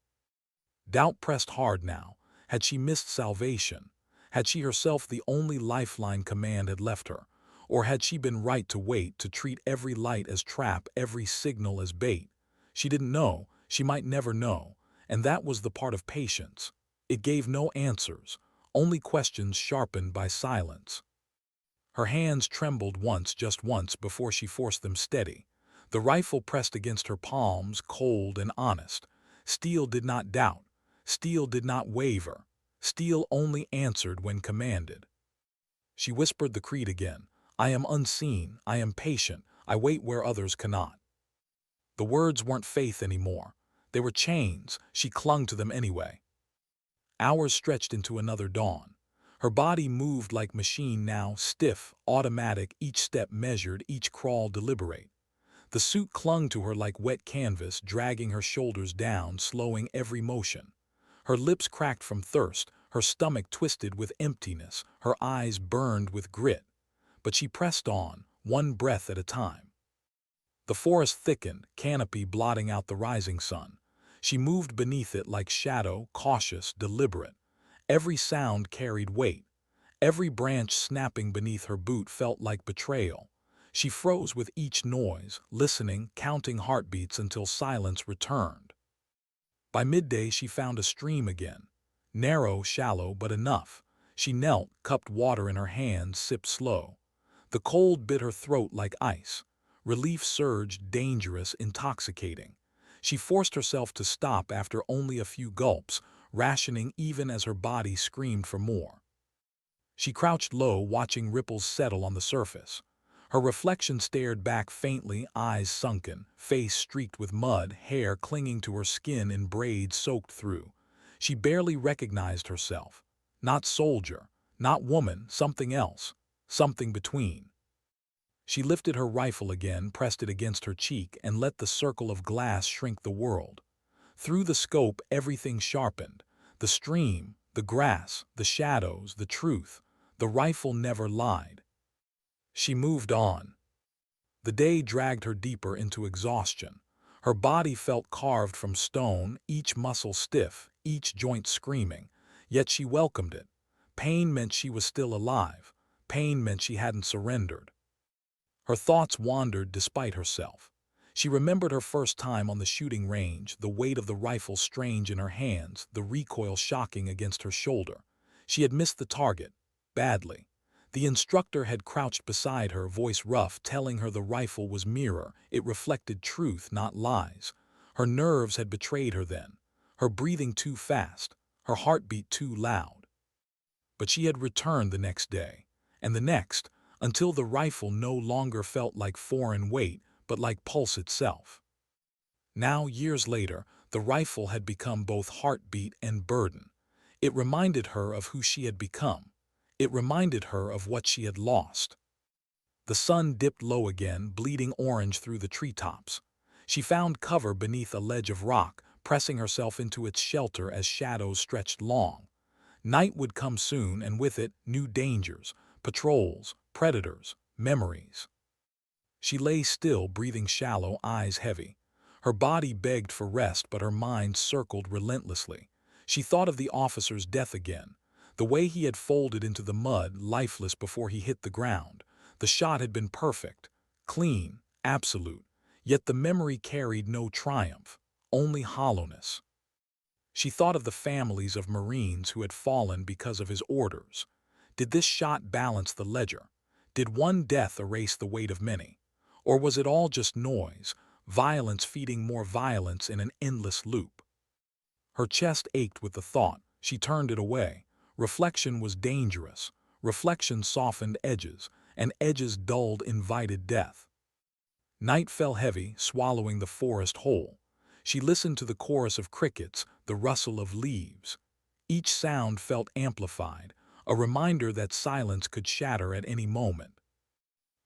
S1: Doubt pressed hard now. Had she missed salvation? Had she herself the only lifeline command had left her? Or had she been right to wait, to treat every light as trap, every signal as bait? She didn't know, she might never know, and that was the part of patience. It gave no answers, only questions sharpened by silence. Her hands trembled once, just once, before she forced them steady. The rifle pressed against her palms, cold and honest. Steel did not doubt. Steel did not waver. Steel only answered when commanded. She whispered the creed again. I am unseen, I am patient, I wait where others cannot. The words weren't faith anymore. They were chains. She clung to them anyway. Hours stretched into another dawn. Her body moved like machine now, stiff, automatic, each step measured, each crawl deliberate. The suit clung to her like wet canvas, dragging her shoulders down, slowing every motion. Her lips cracked from thirst, her stomach twisted with emptiness, her eyes burned with grit. But she pressed on, one breath at a time. The forest thickened, canopy blotting out the rising sun. She moved beneath it like shadow, cautious, deliberate. Every sound carried weight. Every branch snapping beneath her boot felt like betrayal. She froze with each noise, listening, counting heartbeats until silence returned. By midday she found a stream again. Narrow, shallow, but enough. She knelt, cupped water in her hands, sipped slow. The cold bit her throat like ice. Relief surged, dangerous, intoxicating. She forced herself to stop after only a few gulps, rationing even as her body screamed for more. She crouched low, watching ripples settle on the surface. Her reflection stared back faintly, eyes sunken, face streaked with mud, hair clinging to her skin in braids soaked through. She barely recognized herself. Not soldier, not woman, something else, something between. She lifted her rifle again, pressed it against her cheek, and let the circle of glass shrink the world. Through the scope, everything sharpened. The stream, the grass, the shadows, the truth. The rifle never lied. She moved on. The day dragged her deeper into exhaustion. Her body felt carved from stone, each muscle stiff, each joint screaming. Yet she welcomed it. Pain meant she was still alive. Pain meant she hadn't surrendered. Her thoughts wandered despite herself. She remembered her first time on the shooting range, the weight of the rifle strange in her hands, the recoil shocking against her shoulder. She had missed the target, badly. The instructor had crouched beside her, voice rough, telling her the rifle was mirror. It reflected truth, not lies. Her nerves had betrayed her then. Her breathing too fast, her heartbeat too loud. But she had returned the next day, and the next, until the rifle no longer felt like foreign weight, but like pulse itself. Now, years later, the rifle had become both heartbeat and burden. It reminded her of who she had become. It reminded her of what she had lost. The sun dipped low again, bleeding orange through the treetops. She found cover beneath a ledge of rock, pressing herself into its shelter as shadows stretched long. Night would come soon, and with it, new dangers, patrols, predators, memories. She lay still, breathing shallow, eyes heavy. Her body begged for rest, but her mind circled relentlessly. She thought of the officer's death again, the way he had folded into the mud, lifeless before he hit the ground. The shot had been perfect, clean, absolute, yet the memory carried no triumph, only hollowness. She thought of the families of Marines who had fallen because of his orders. Did this shot balance the ledger? Did one death erase the weight of many? Or was it all just noise, violence feeding more violence in an endless loop? Her chest ached with the thought. She turned it away. Reflection was dangerous. Reflection softened edges, and edges dulled invited death. Night fell heavy, swallowing the forest whole. She listened to the chorus of crickets, the rustle of leaves. Each sound felt amplified, a reminder that silence could shatter at any moment.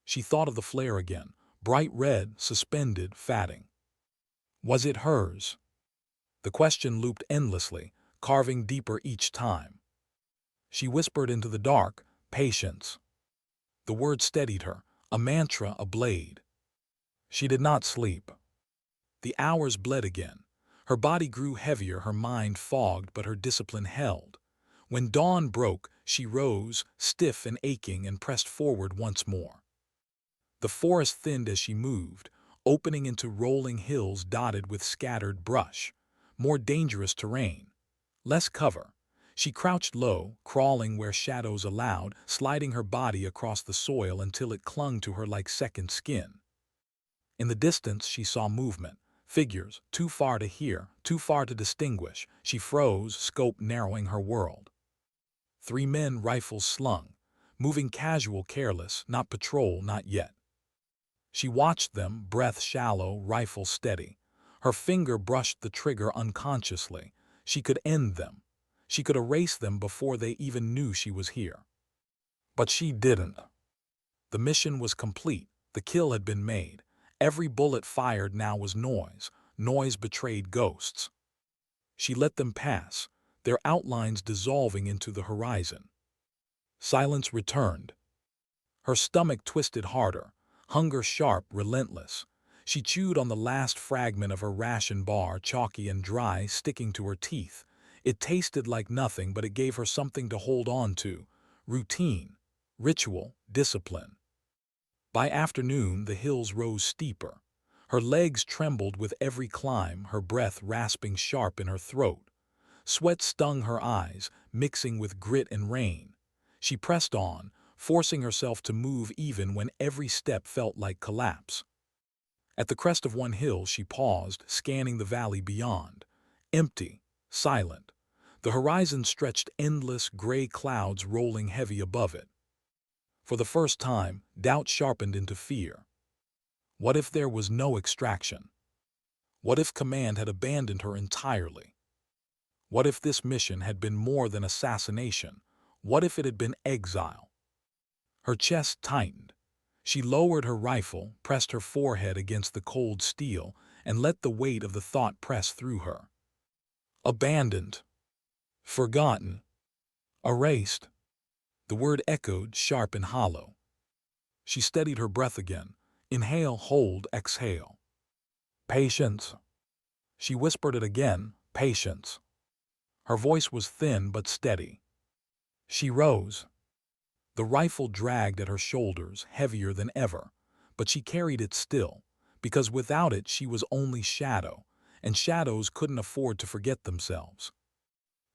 S1: She thought of the flare again, bright red, suspended, fatting. Was it hers? The question looped endlessly, carving deeper each time. She whispered into the dark, "Patience." The word steadied her, a mantra, a blade. She did not sleep. The hours bled again. Her body grew heavier, her mind fogged, but her discipline held. When dawn broke, she rose, stiff and aching, and pressed forward once more. The forest thinned as she moved, opening into rolling hills dotted with scattered brush. More dangerous terrain. Less cover. She crouched low, crawling where shadows allowed, sliding her body across the soil until it clung to her like second skin. In the distance, she saw movement. Figures, too far to hear, too far to distinguish. She froze, scope narrowing her world. 3 men, rifles slung, moving casual, careless, not patrol, not yet. She watched them, breath shallow, rifle steady. Her finger brushed the trigger unconsciously. She could end them. She could erase them before they even knew she was here. But she didn't. The mission was complete. The kill had been made. Every bullet fired now was noise. Noise betrayed ghosts. She let them pass, their outlines dissolving into the horizon. Silence returned. Her stomach twisted harder, hunger sharp, relentless. She chewed on the last fragment of her ration bar, chalky and dry, sticking to her teeth. It tasted like nothing, but it gave her something to hold on to. Routine, ritual, discipline. By afternoon, the hills rose steeper. Her legs trembled with every climb, her breath rasping sharp in her throat. Sweat stung her eyes, mixing with grit and rain. She pressed on, forcing herself to move even when every step felt like collapse. At the crest of one hill, she paused, scanning the valley beyond. Empty, silent. The horizon stretched endless, gray clouds rolling heavy above it. For the first time, doubt sharpened into fear. What if there was no extraction? What if command had abandoned her entirely? What if this mission had been more than assassination? What if it had been exile? Her chest tightened. She lowered her rifle, pressed her forehead against the cold steel, and let the weight of the thought press through her. Abandoned. Forgotten. Erased. The word echoed, sharp and hollow. She steadied her breath again. Inhale, hold, exhale. Patience. She whispered it again, patience. Her voice was thin but steady. She rose. The rifle dragged at her shoulders, heavier than ever, but she carried it still, because without it she was only shadow, and shadows couldn't afford to forget themselves.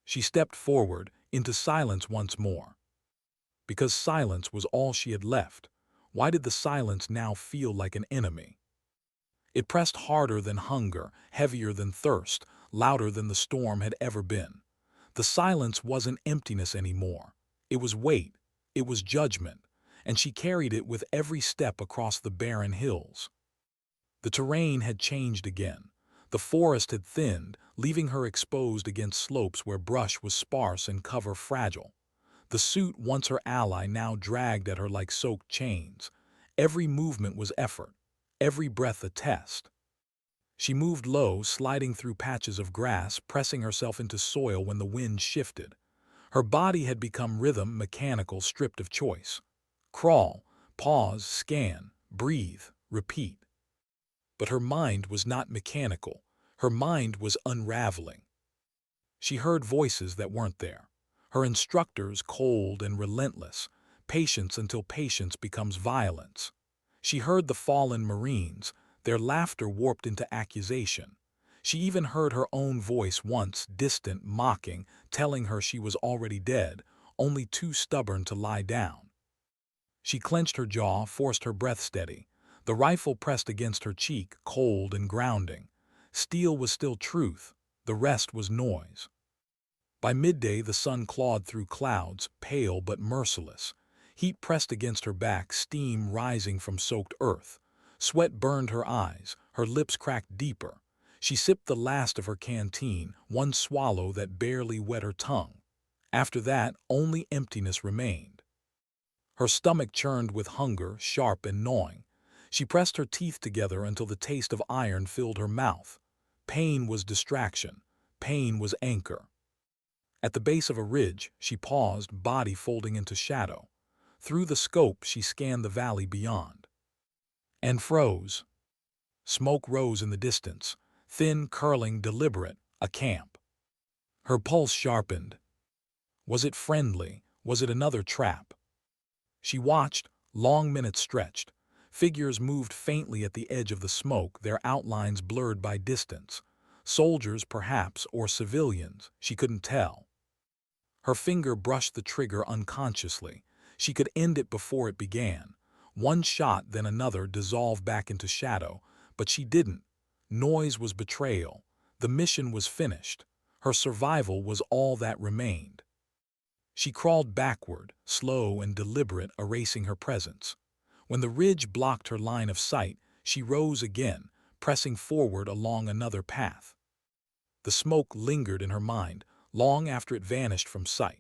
S1: She stepped forward, into silence once more. Because silence was all she had left, why did the silence now feel like an enemy? It pressed harder than hunger, heavier than thirst, louder than the storm had ever been. The silence wasn't emptiness anymore. It was weight, it was judgment, and she carried it with every step across the barren hills. The terrain had changed again. The forest had thinned, leaving her exposed against slopes where brush was sparse and cover fragile. The suit, once her ally, now dragged at her like soaked chains. Every movement was effort, every breath a test. She moved low, sliding through patches of grass, pressing herself into soil when the wind shifted. Her body had become rhythm, mechanical, stripped of choice. Crawl, pause, scan, breathe, repeat. But her mind was not mechanical. Her mind was unraveling. She heard voices that weren't there. Her instructors, cold and relentless. Patience until patience becomes violence. She heard the fallen Marines, their laughter warped into accusation. She even heard her own voice once, distant, mocking, telling her she was already dead, only too stubborn to lie down. She clenched her jaw, forced her breath steady. The rifle pressed against her cheek, cold and grounding. Steel was still truth, the rest was noise. By midday the sun clawed through clouds, pale but merciless. Heat pressed against her back, steam rising from soaked earth. Sweat burned her eyes, her lips cracked deeper. She sipped the last of her canteen, one swallow that barely wet her tongue. After that, only emptiness remained. Her stomach churned with hunger, sharp and gnawing. She pressed her teeth together until the taste of iron filled her mouth. Pain was distraction. Pain was anchor. At the base of a ridge, she paused, body folding into shadow. Through the scope, she scanned the valley beyond. And froze. Smoke rose in the distance, thin, curling, deliberate, a camp. Her pulse sharpened. Was it friendly? Was it another trap? She watched, long minutes stretched. Figures moved faintly at the edge of the smoke, their outlines blurred by distance. Soldiers, perhaps, or civilians, she couldn't tell. Her finger brushed the trigger unconsciously. She could end it before it began. One shot, then another, dissolved back into shadow. But she didn't. Noise was betrayal. The mission was finished. Her survival was all that remained. She crawled backward, slow and deliberate, erasing her presence. When the ridge blocked her line of sight, she rose again, pressing forward along another path. The smoke lingered in her mind, long after it vanished from sight.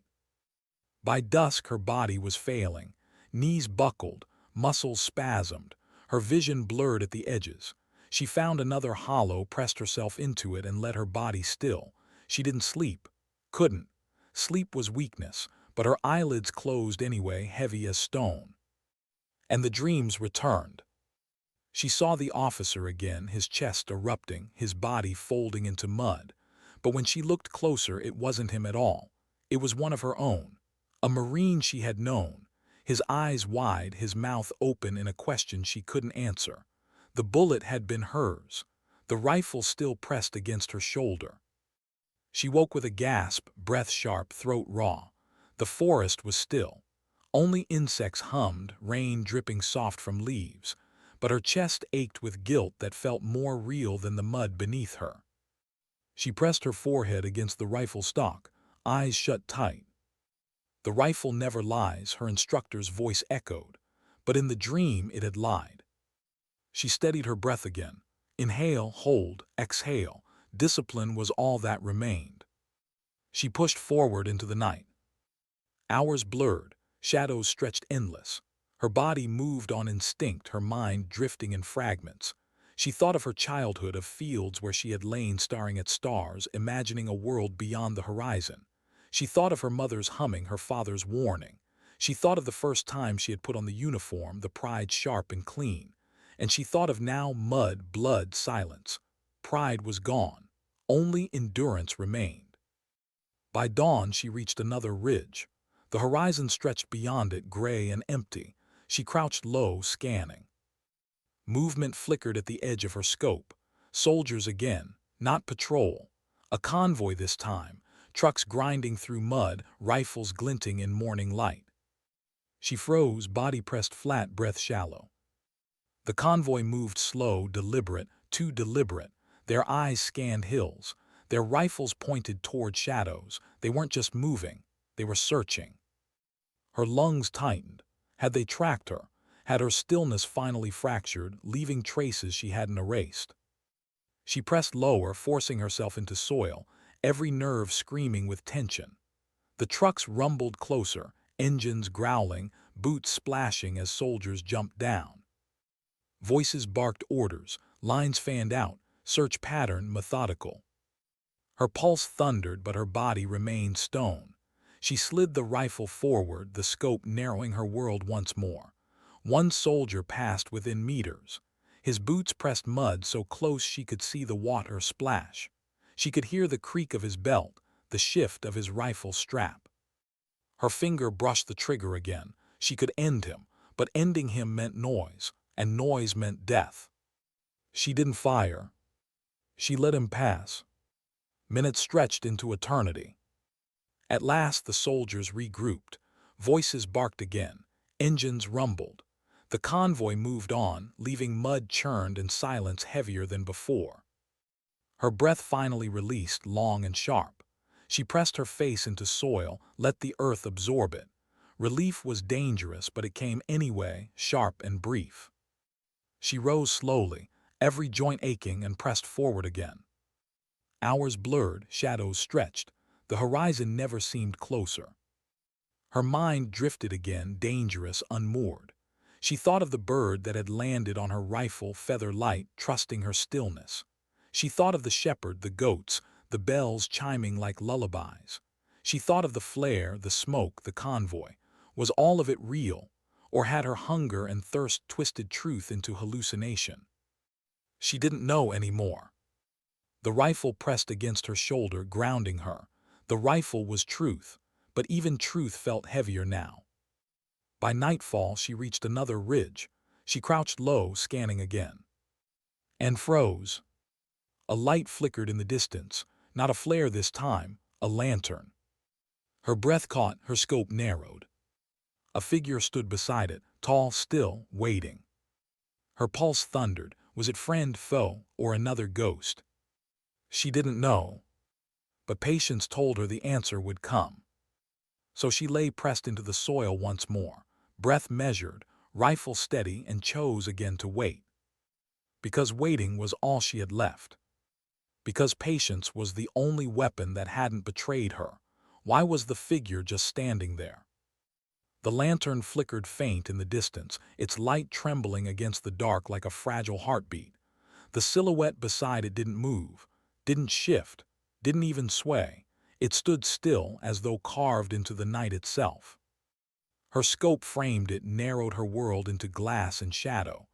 S1: By dusk her body was failing. Knees buckled, muscles spasmed, her vision blurred at the edges. She found another hollow, pressed herself into it, and let her body still. She didn't sleep. Couldn't. Sleep was weakness, but her eyelids closed anyway, heavy as stone. And the dreams returned. She saw the officer again, his chest erupting, his body folding into mud. But when she looked closer, it wasn't him at all. It was one of her own. A Marine she had known. His eyes wide, his mouth open in a question she couldn't answer. The bullet had been hers. The rifle still pressed against her shoulder. She woke with a gasp, breath sharp, throat raw. The forest was still. Only insects hummed, rain dripping soft from leaves. But her chest ached with guilt that felt more real than the mud beneath her. She pressed her forehead against the rifle stock, eyes shut tight. The rifle never lies, her instructor's voice echoed. But in the dream it had lied. She steadied her breath again. Inhale, hold, exhale. Discipline was all that remained. She pushed forward into the night. Hours blurred, shadows stretched endless. Her body moved on instinct, her mind drifting in fragments. She thought of her childhood, of fields where she had lain staring at stars, imagining a world beyond the horizon. She thought of her mother's humming, her father's warning. She thought of the first time she had put on the uniform, the pride sharp and clean. And she thought of now mud, blood, silence. Pride was gone. Only endurance remained. By dawn she reached another ridge. The horizon stretched beyond it, gray and empty. She crouched low, scanning. Movement flickered at the edge of her scope. Soldiers again, not patrol. A convoy this time, trucks grinding through mud, rifles glinting in morning light. She froze, body pressed flat, breath shallow. The convoy moved slow, deliberate, too deliberate. Their eyes scanned hills. Their rifles pointed toward shadows. They weren't just moving, they were searching. Her lungs tightened. Had they tracked her? Had her stillness finally fractured, leaving traces she hadn't erased? She pressed lower, forcing herself into soil, every nerve screaming with tension. The trucks rumbled closer, engines growling, boots splashing as soldiers jumped down. Voices barked orders, lines fanned out, search pattern methodical. Her pulse thundered, but her body remained stone. She slid the rifle forward, the scope narrowing her world once more. One soldier passed within meters. His boots pressed mud so close she could see the water splash. She could hear the creak of his belt, the shift of his rifle strap. Her finger brushed the trigger again. She could end him, but ending him meant noise, and noise meant death. She didn't fire. She let him pass. Minutes stretched into eternity. At last the soldiers regrouped. Voices barked again. Engines rumbled. The convoy moved on, leaving mud churned and silence heavier than before. Her breath finally released, long and sharp. She pressed her face into soil, let the earth absorb it. Relief was dangerous, but it came anyway, sharp and brief. She rose slowly, every joint aching, and pressed forward again. Hours blurred, shadows stretched. The horizon never seemed closer. Her mind drifted again, dangerous, unmoored. She thought of the bird that had landed on her rifle, feather light, trusting her stillness. She thought of the shepherd, the goats, the bells chiming like lullabies. She thought of the flare, the smoke, the convoy. Was all of it real, or had her hunger and thirst twisted truth into hallucination? She didn't know anymore. The rifle pressed against her shoulder, grounding her. The rifle was truth, but even truth felt heavier now. By nightfall, she reached another ridge. She crouched low, scanning again. And froze. A light flickered in the distance, not a flare this time, a lantern. Her breath caught, her scope narrowed. A figure stood beside it, tall, still, waiting. Her pulse thundered. Was it friend, foe, or another ghost? She didn't know. But patience told her the answer would come. So she lay pressed into the soil once more, breath measured, rifle steady, and chose again to wait. Because waiting was all she had left. Because patience was the only weapon that hadn't betrayed her. Why was the figure just standing there? The lantern flickered faint in the distance, its light trembling against the dark like a fragile heartbeat. The silhouette beside it didn't move, didn't shift, didn't even sway. It stood still, as though carved into the night itself. Her scope framed it, narrowed her world into glass and shadow.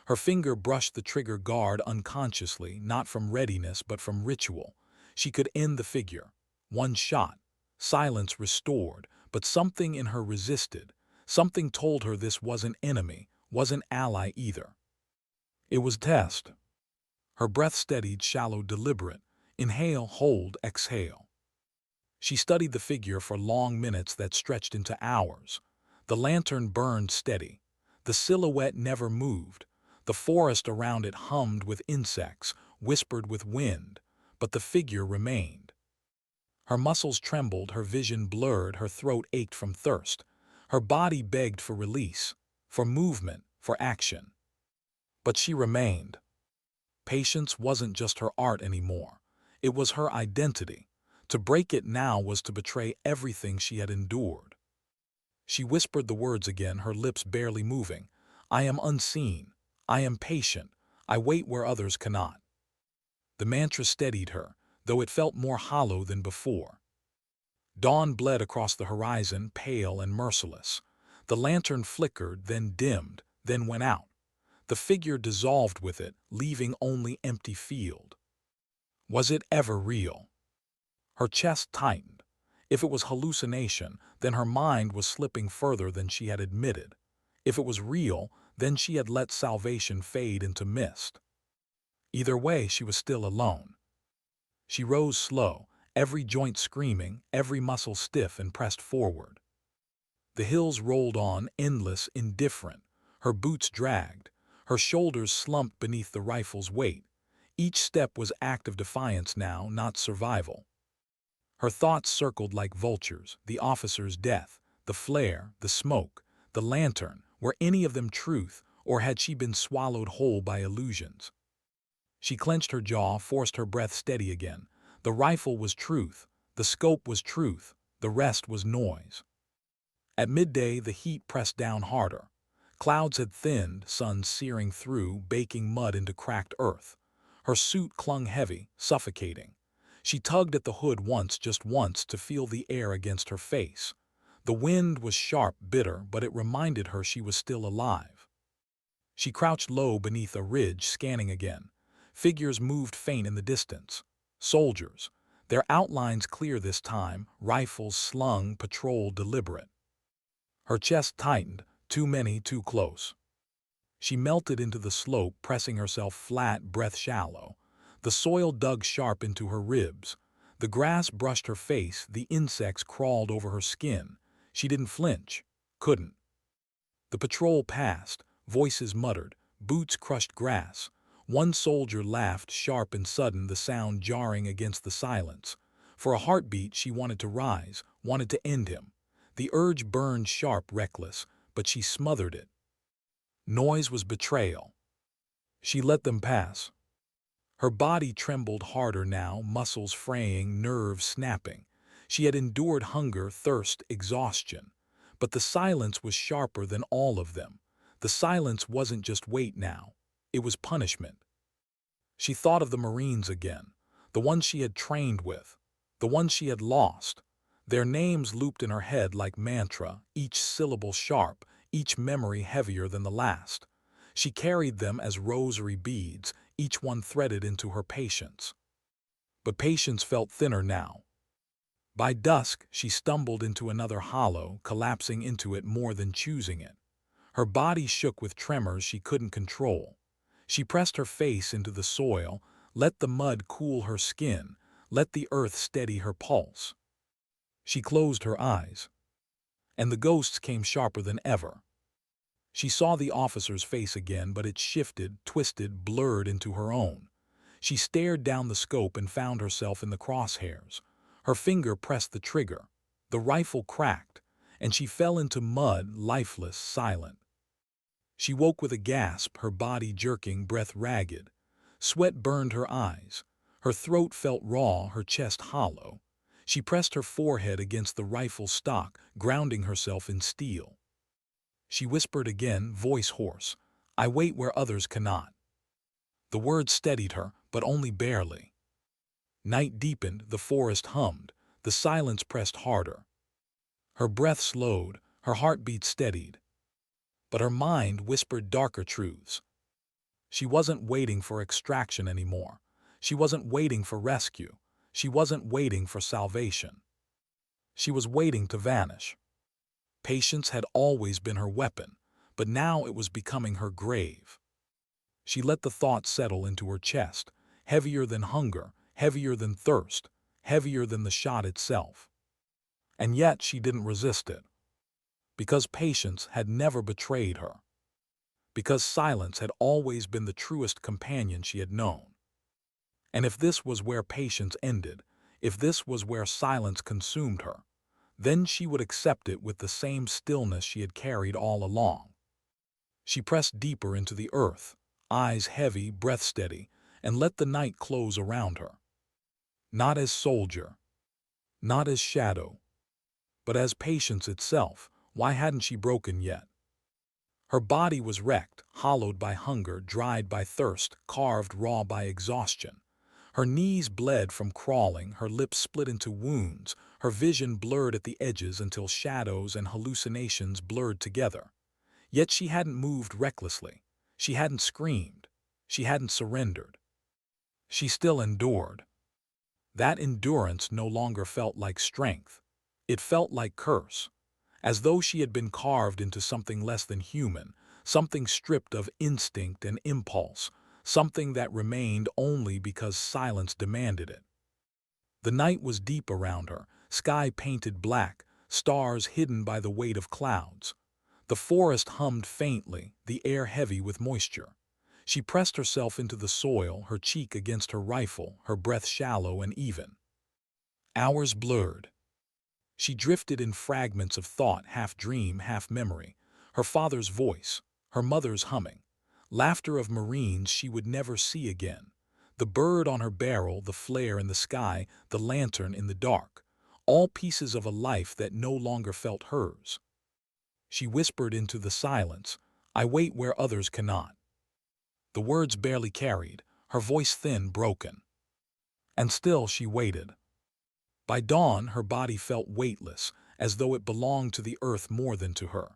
S1: Her finger brushed the trigger guard unconsciously, not from readiness but from ritual. She could end the figure. One shot. Silence restored, but something in her resisted. Something told her this wasn't enemy, wasn't ally either. It was test. Her breath steadied, shallow, deliberate. Inhale, hold, exhale. She studied the figure for long minutes that stretched into hours. The lantern burned steady. The silhouette never moved. The forest around it hummed with insects, whispered with wind, but the figure remained. Her muscles trembled, her vision blurred, her throat ached from thirst. Her body begged for release, for movement, for action. But she remained. Patience wasn't just her art anymore. It was her identity. To break it now was to betray everything she had endured. She whispered the words again, her lips barely moving. I am unseen. I am patient. I wait where others cannot. The mantra steadied her, though it felt more hollow than before. Dawn bled across the horizon, pale and merciless. The lantern flickered, then dimmed, then went out. The figure dissolved with it, leaving only empty field. Was it ever real? Her chest tightened. If it was hallucination, then her mind was slipping further than she had admitted. If it was real, then she had let salvation fade into mist. Either way, she was still alone. She rose slow, every joint screaming, every muscle stiff, and pressed forward. The hills rolled on, endless, indifferent. Her boots dragged. Her shoulders slumped beneath the rifle's weight. Each step was act of defiance now, not survival. Her thoughts circled like vultures, the officer's death, the flare, the smoke, the lantern, were any of them truth, or had she been swallowed whole by illusions? She clenched her jaw, forced her breath steady again. The rifle was truth, the scope was truth, the rest was noise. At midday, the heat pressed down harder. Clouds had thinned, sun searing through, baking mud into cracked earth. Her suit clung heavy, suffocating. She tugged at the hood once, just once, to feel the air against her face. The wind was sharp, bitter, but it reminded her she was still alive. She crouched low beneath a ridge, scanning again. Figures moved faint in the distance. Soldiers. Their outlines clear this time, rifles slung, patrol deliberate. Her chest tightened, too many, too close. She melted into the slope, pressing herself flat, breath shallow. The soil dug sharp into her ribs. The grass brushed her face, the insects crawled over her skin. She didn't flinch. Couldn't. The patrol passed. Voices muttered. Boots crushed grass. One soldier laughed, sharp and sudden, the sound jarring against the silence. For a heartbeat, she wanted to rise, wanted to end him. The urge burned sharp, reckless, but she smothered it. Noise was betrayal. She let them pass. Her body trembled harder now, muscles fraying, nerves snapping. She had endured hunger, thirst, exhaustion. But the silence was sharper than all of them. The silence wasn't just wait now. It was punishment. She thought of the Marines again, the ones she had trained with, the ones she had lost. Their names looped in her head like mantra, each syllable sharp, each memory heavier than the last. She carried them as rosary beads, each one threaded into her patience. But patience felt thinner now. By dusk, she stumbled into another hollow, collapsing into it more than choosing it. Her body shook with tremors she couldn't control. She pressed her face into the soil, let the mud cool her skin, let the earth steady her pulse. She closed her eyes. And the ghosts came sharper than ever. She saw the officer's face again, but it shifted, twisted, blurred into her own. She stared down the scope and found herself in the crosshairs. Her finger pressed the trigger. The rifle cracked, and she fell into mud, lifeless, silent. She woke with a gasp, her body jerking, breath ragged. Sweat burned her eyes. Her throat felt raw, her chest hollow. She pressed her forehead against the rifle stock, grounding herself in steel. She whispered again, voice hoarse, "I wait where others cannot." The words steadied her, but only barely. Night deepened, the forest hummed, the silence pressed harder. Her breath slowed, her heartbeat steadied. But her mind whispered darker truths. She wasn't waiting for extraction anymore. She wasn't waiting for rescue. She wasn't waiting for salvation. She was waiting to vanish. Patience had always been her weapon, but now it was becoming her grave. She let the thought settle into her chest, heavier than hunger, heavier than thirst, heavier than the shot itself. And yet she didn't resist it. Because patience had never betrayed her. Because silence had always been the truest companion she had known. And if this was where patience ended, if this was where silence consumed her, then she would accept it with the same stillness she had carried all along. She pressed deeper into the earth, eyes heavy, breath steady, and let the night close around her. Not as soldier, not as shadow, but as patience itself. Why hadn't she broken yet? Her body was wrecked, hollowed by hunger, dried by thirst, carved raw by exhaustion. Her knees bled from crawling, her lips split into wounds, her vision blurred at the edges until shadows and hallucinations blurred together. Yet she hadn't moved recklessly. She hadn't screamed. She hadn't surrendered. She still endured. That endurance no longer felt like strength. It felt like curse. As though she had been carved into something less than human, something stripped of instinct and impulse, something that remained only because silence demanded it. The night was deep around her, sky painted black, stars hidden by the weight of clouds. The forest hummed faintly, the air heavy with moisture. She pressed herself into the soil, her cheek against her rifle, her breath shallow and even. Hours blurred. She drifted in fragments of thought, half dream, half memory. Her father's voice, her mother's humming, laughter of Marines she would never see again. The bird on her barrel, the flare in the sky, the lantern in the dark, all pieces of a life that no longer felt hers. She whispered into the silence, "I wait where others cannot." The words barely carried, her voice thin, broken. And still she waited. By dawn, her body felt weightless, as though it belonged to the earth more than to her.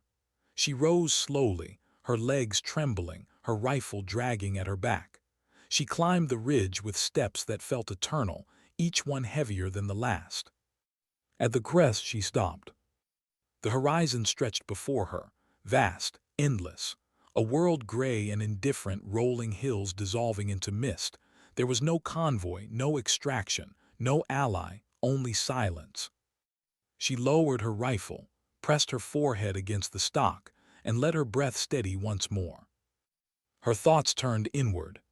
S1: She rose slowly, her legs trembling, her rifle dragging at her back. She climbed the ridge with steps that felt eternal, each one heavier than the last. At the crest she stopped. The horizon stretched before her, vast, endless. A world gray and indifferent, rolling hills dissolving into mist. There was no convoy, no extraction, no ally, only silence. She lowered her rifle, pressed her forehead against the stock, and let her breath steady once more. Her thoughts turned inward.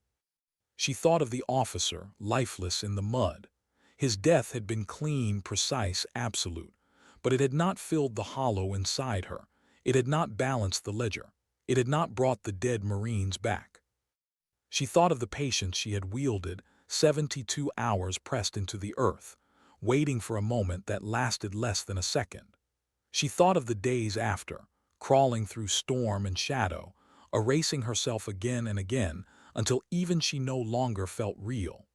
S1: She thought of the officer, lifeless in the mud. His death had been clean, precise, absolute, but it had not filled the hollow inside her. It had not balanced the ledger. It had not brought the dead Marines back. She thought of the patience she had wielded, 72 hours pressed into the earth, waiting for a moment that lasted less than a second. She thought of the days after, crawling through storm and shadow, erasing herself again and again until even she no longer felt real.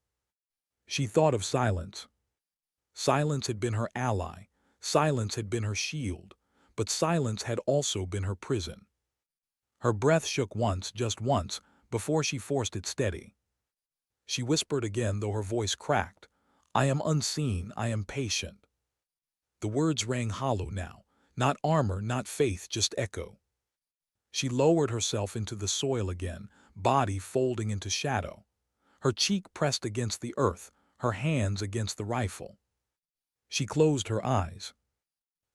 S1: She thought of silence. Silence had been her ally, silence had been her shield, but silence had also been her prison. Her breath shook once, just once, before she forced it steady. She whispered again, though her voice cracked, "I am unseen, I am patient." The words rang hollow now, not armor, not faith, just echo. She lowered herself into the soil again, body folding into shadow. Her cheek pressed against the earth, her hands against the rifle. She closed her eyes.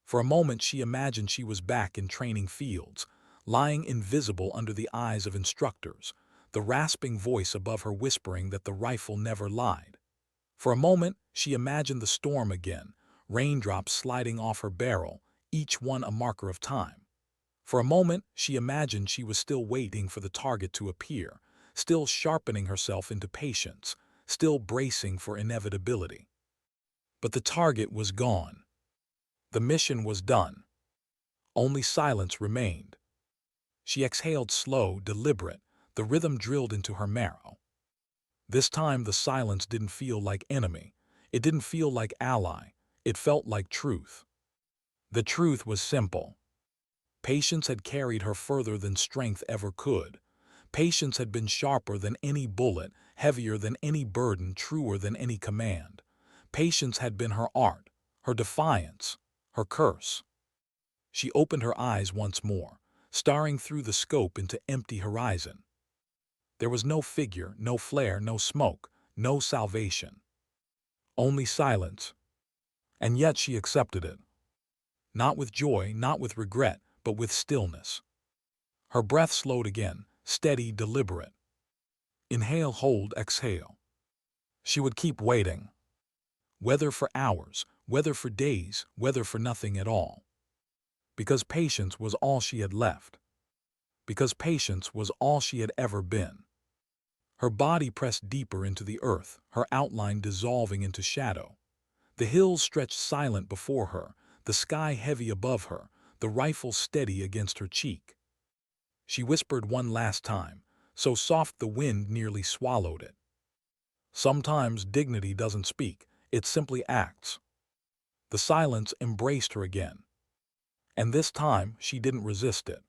S1: For a moment she imagined she was back in training fields, lying invisible under the eyes of instructors, the rasping voice above her whispering that the rifle never lied. For a moment she imagined the storm again, raindrops sliding off her barrel, each one a marker of time. For a moment she imagined she was still waiting for the target to appear, still sharpening herself into patience, still bracing for inevitability. But the target was gone. The mission was done. Only silence remained. She exhaled slow, deliberate, the rhythm drilled into her marrow. This time the silence didn't feel like enemy. It didn't feel like ally. It felt like truth. The truth was simple. Patience had carried her further than strength ever could. Patience had been sharper than any bullet, heavier than any burden, truer than any command. Patience had been her art, her defiance, her curse. She opened her eyes once more, staring through the scope into empty horizon. There was no figure, no flare, no smoke, no salvation. Only silence. And yet she accepted it. Not with joy, not with regret, but with stillness. Her breath slowed again, steady, deliberate. Inhale, hold, exhale. She would keep waiting. Whether for hours, whether for days, whether for nothing at all. Because patience was all she had left. Because patience was all she had ever been. Her body pressed deeper into the earth, her outline dissolving into shadow. The hills stretched silent before her, the sky heavy above her, the rifle steady against her cheek. She whispered one last time, so soft the wind nearly swallowed it. Sometimes dignity doesn't speak, it simply acts. The silence embraced her again. And this time she didn't resist it.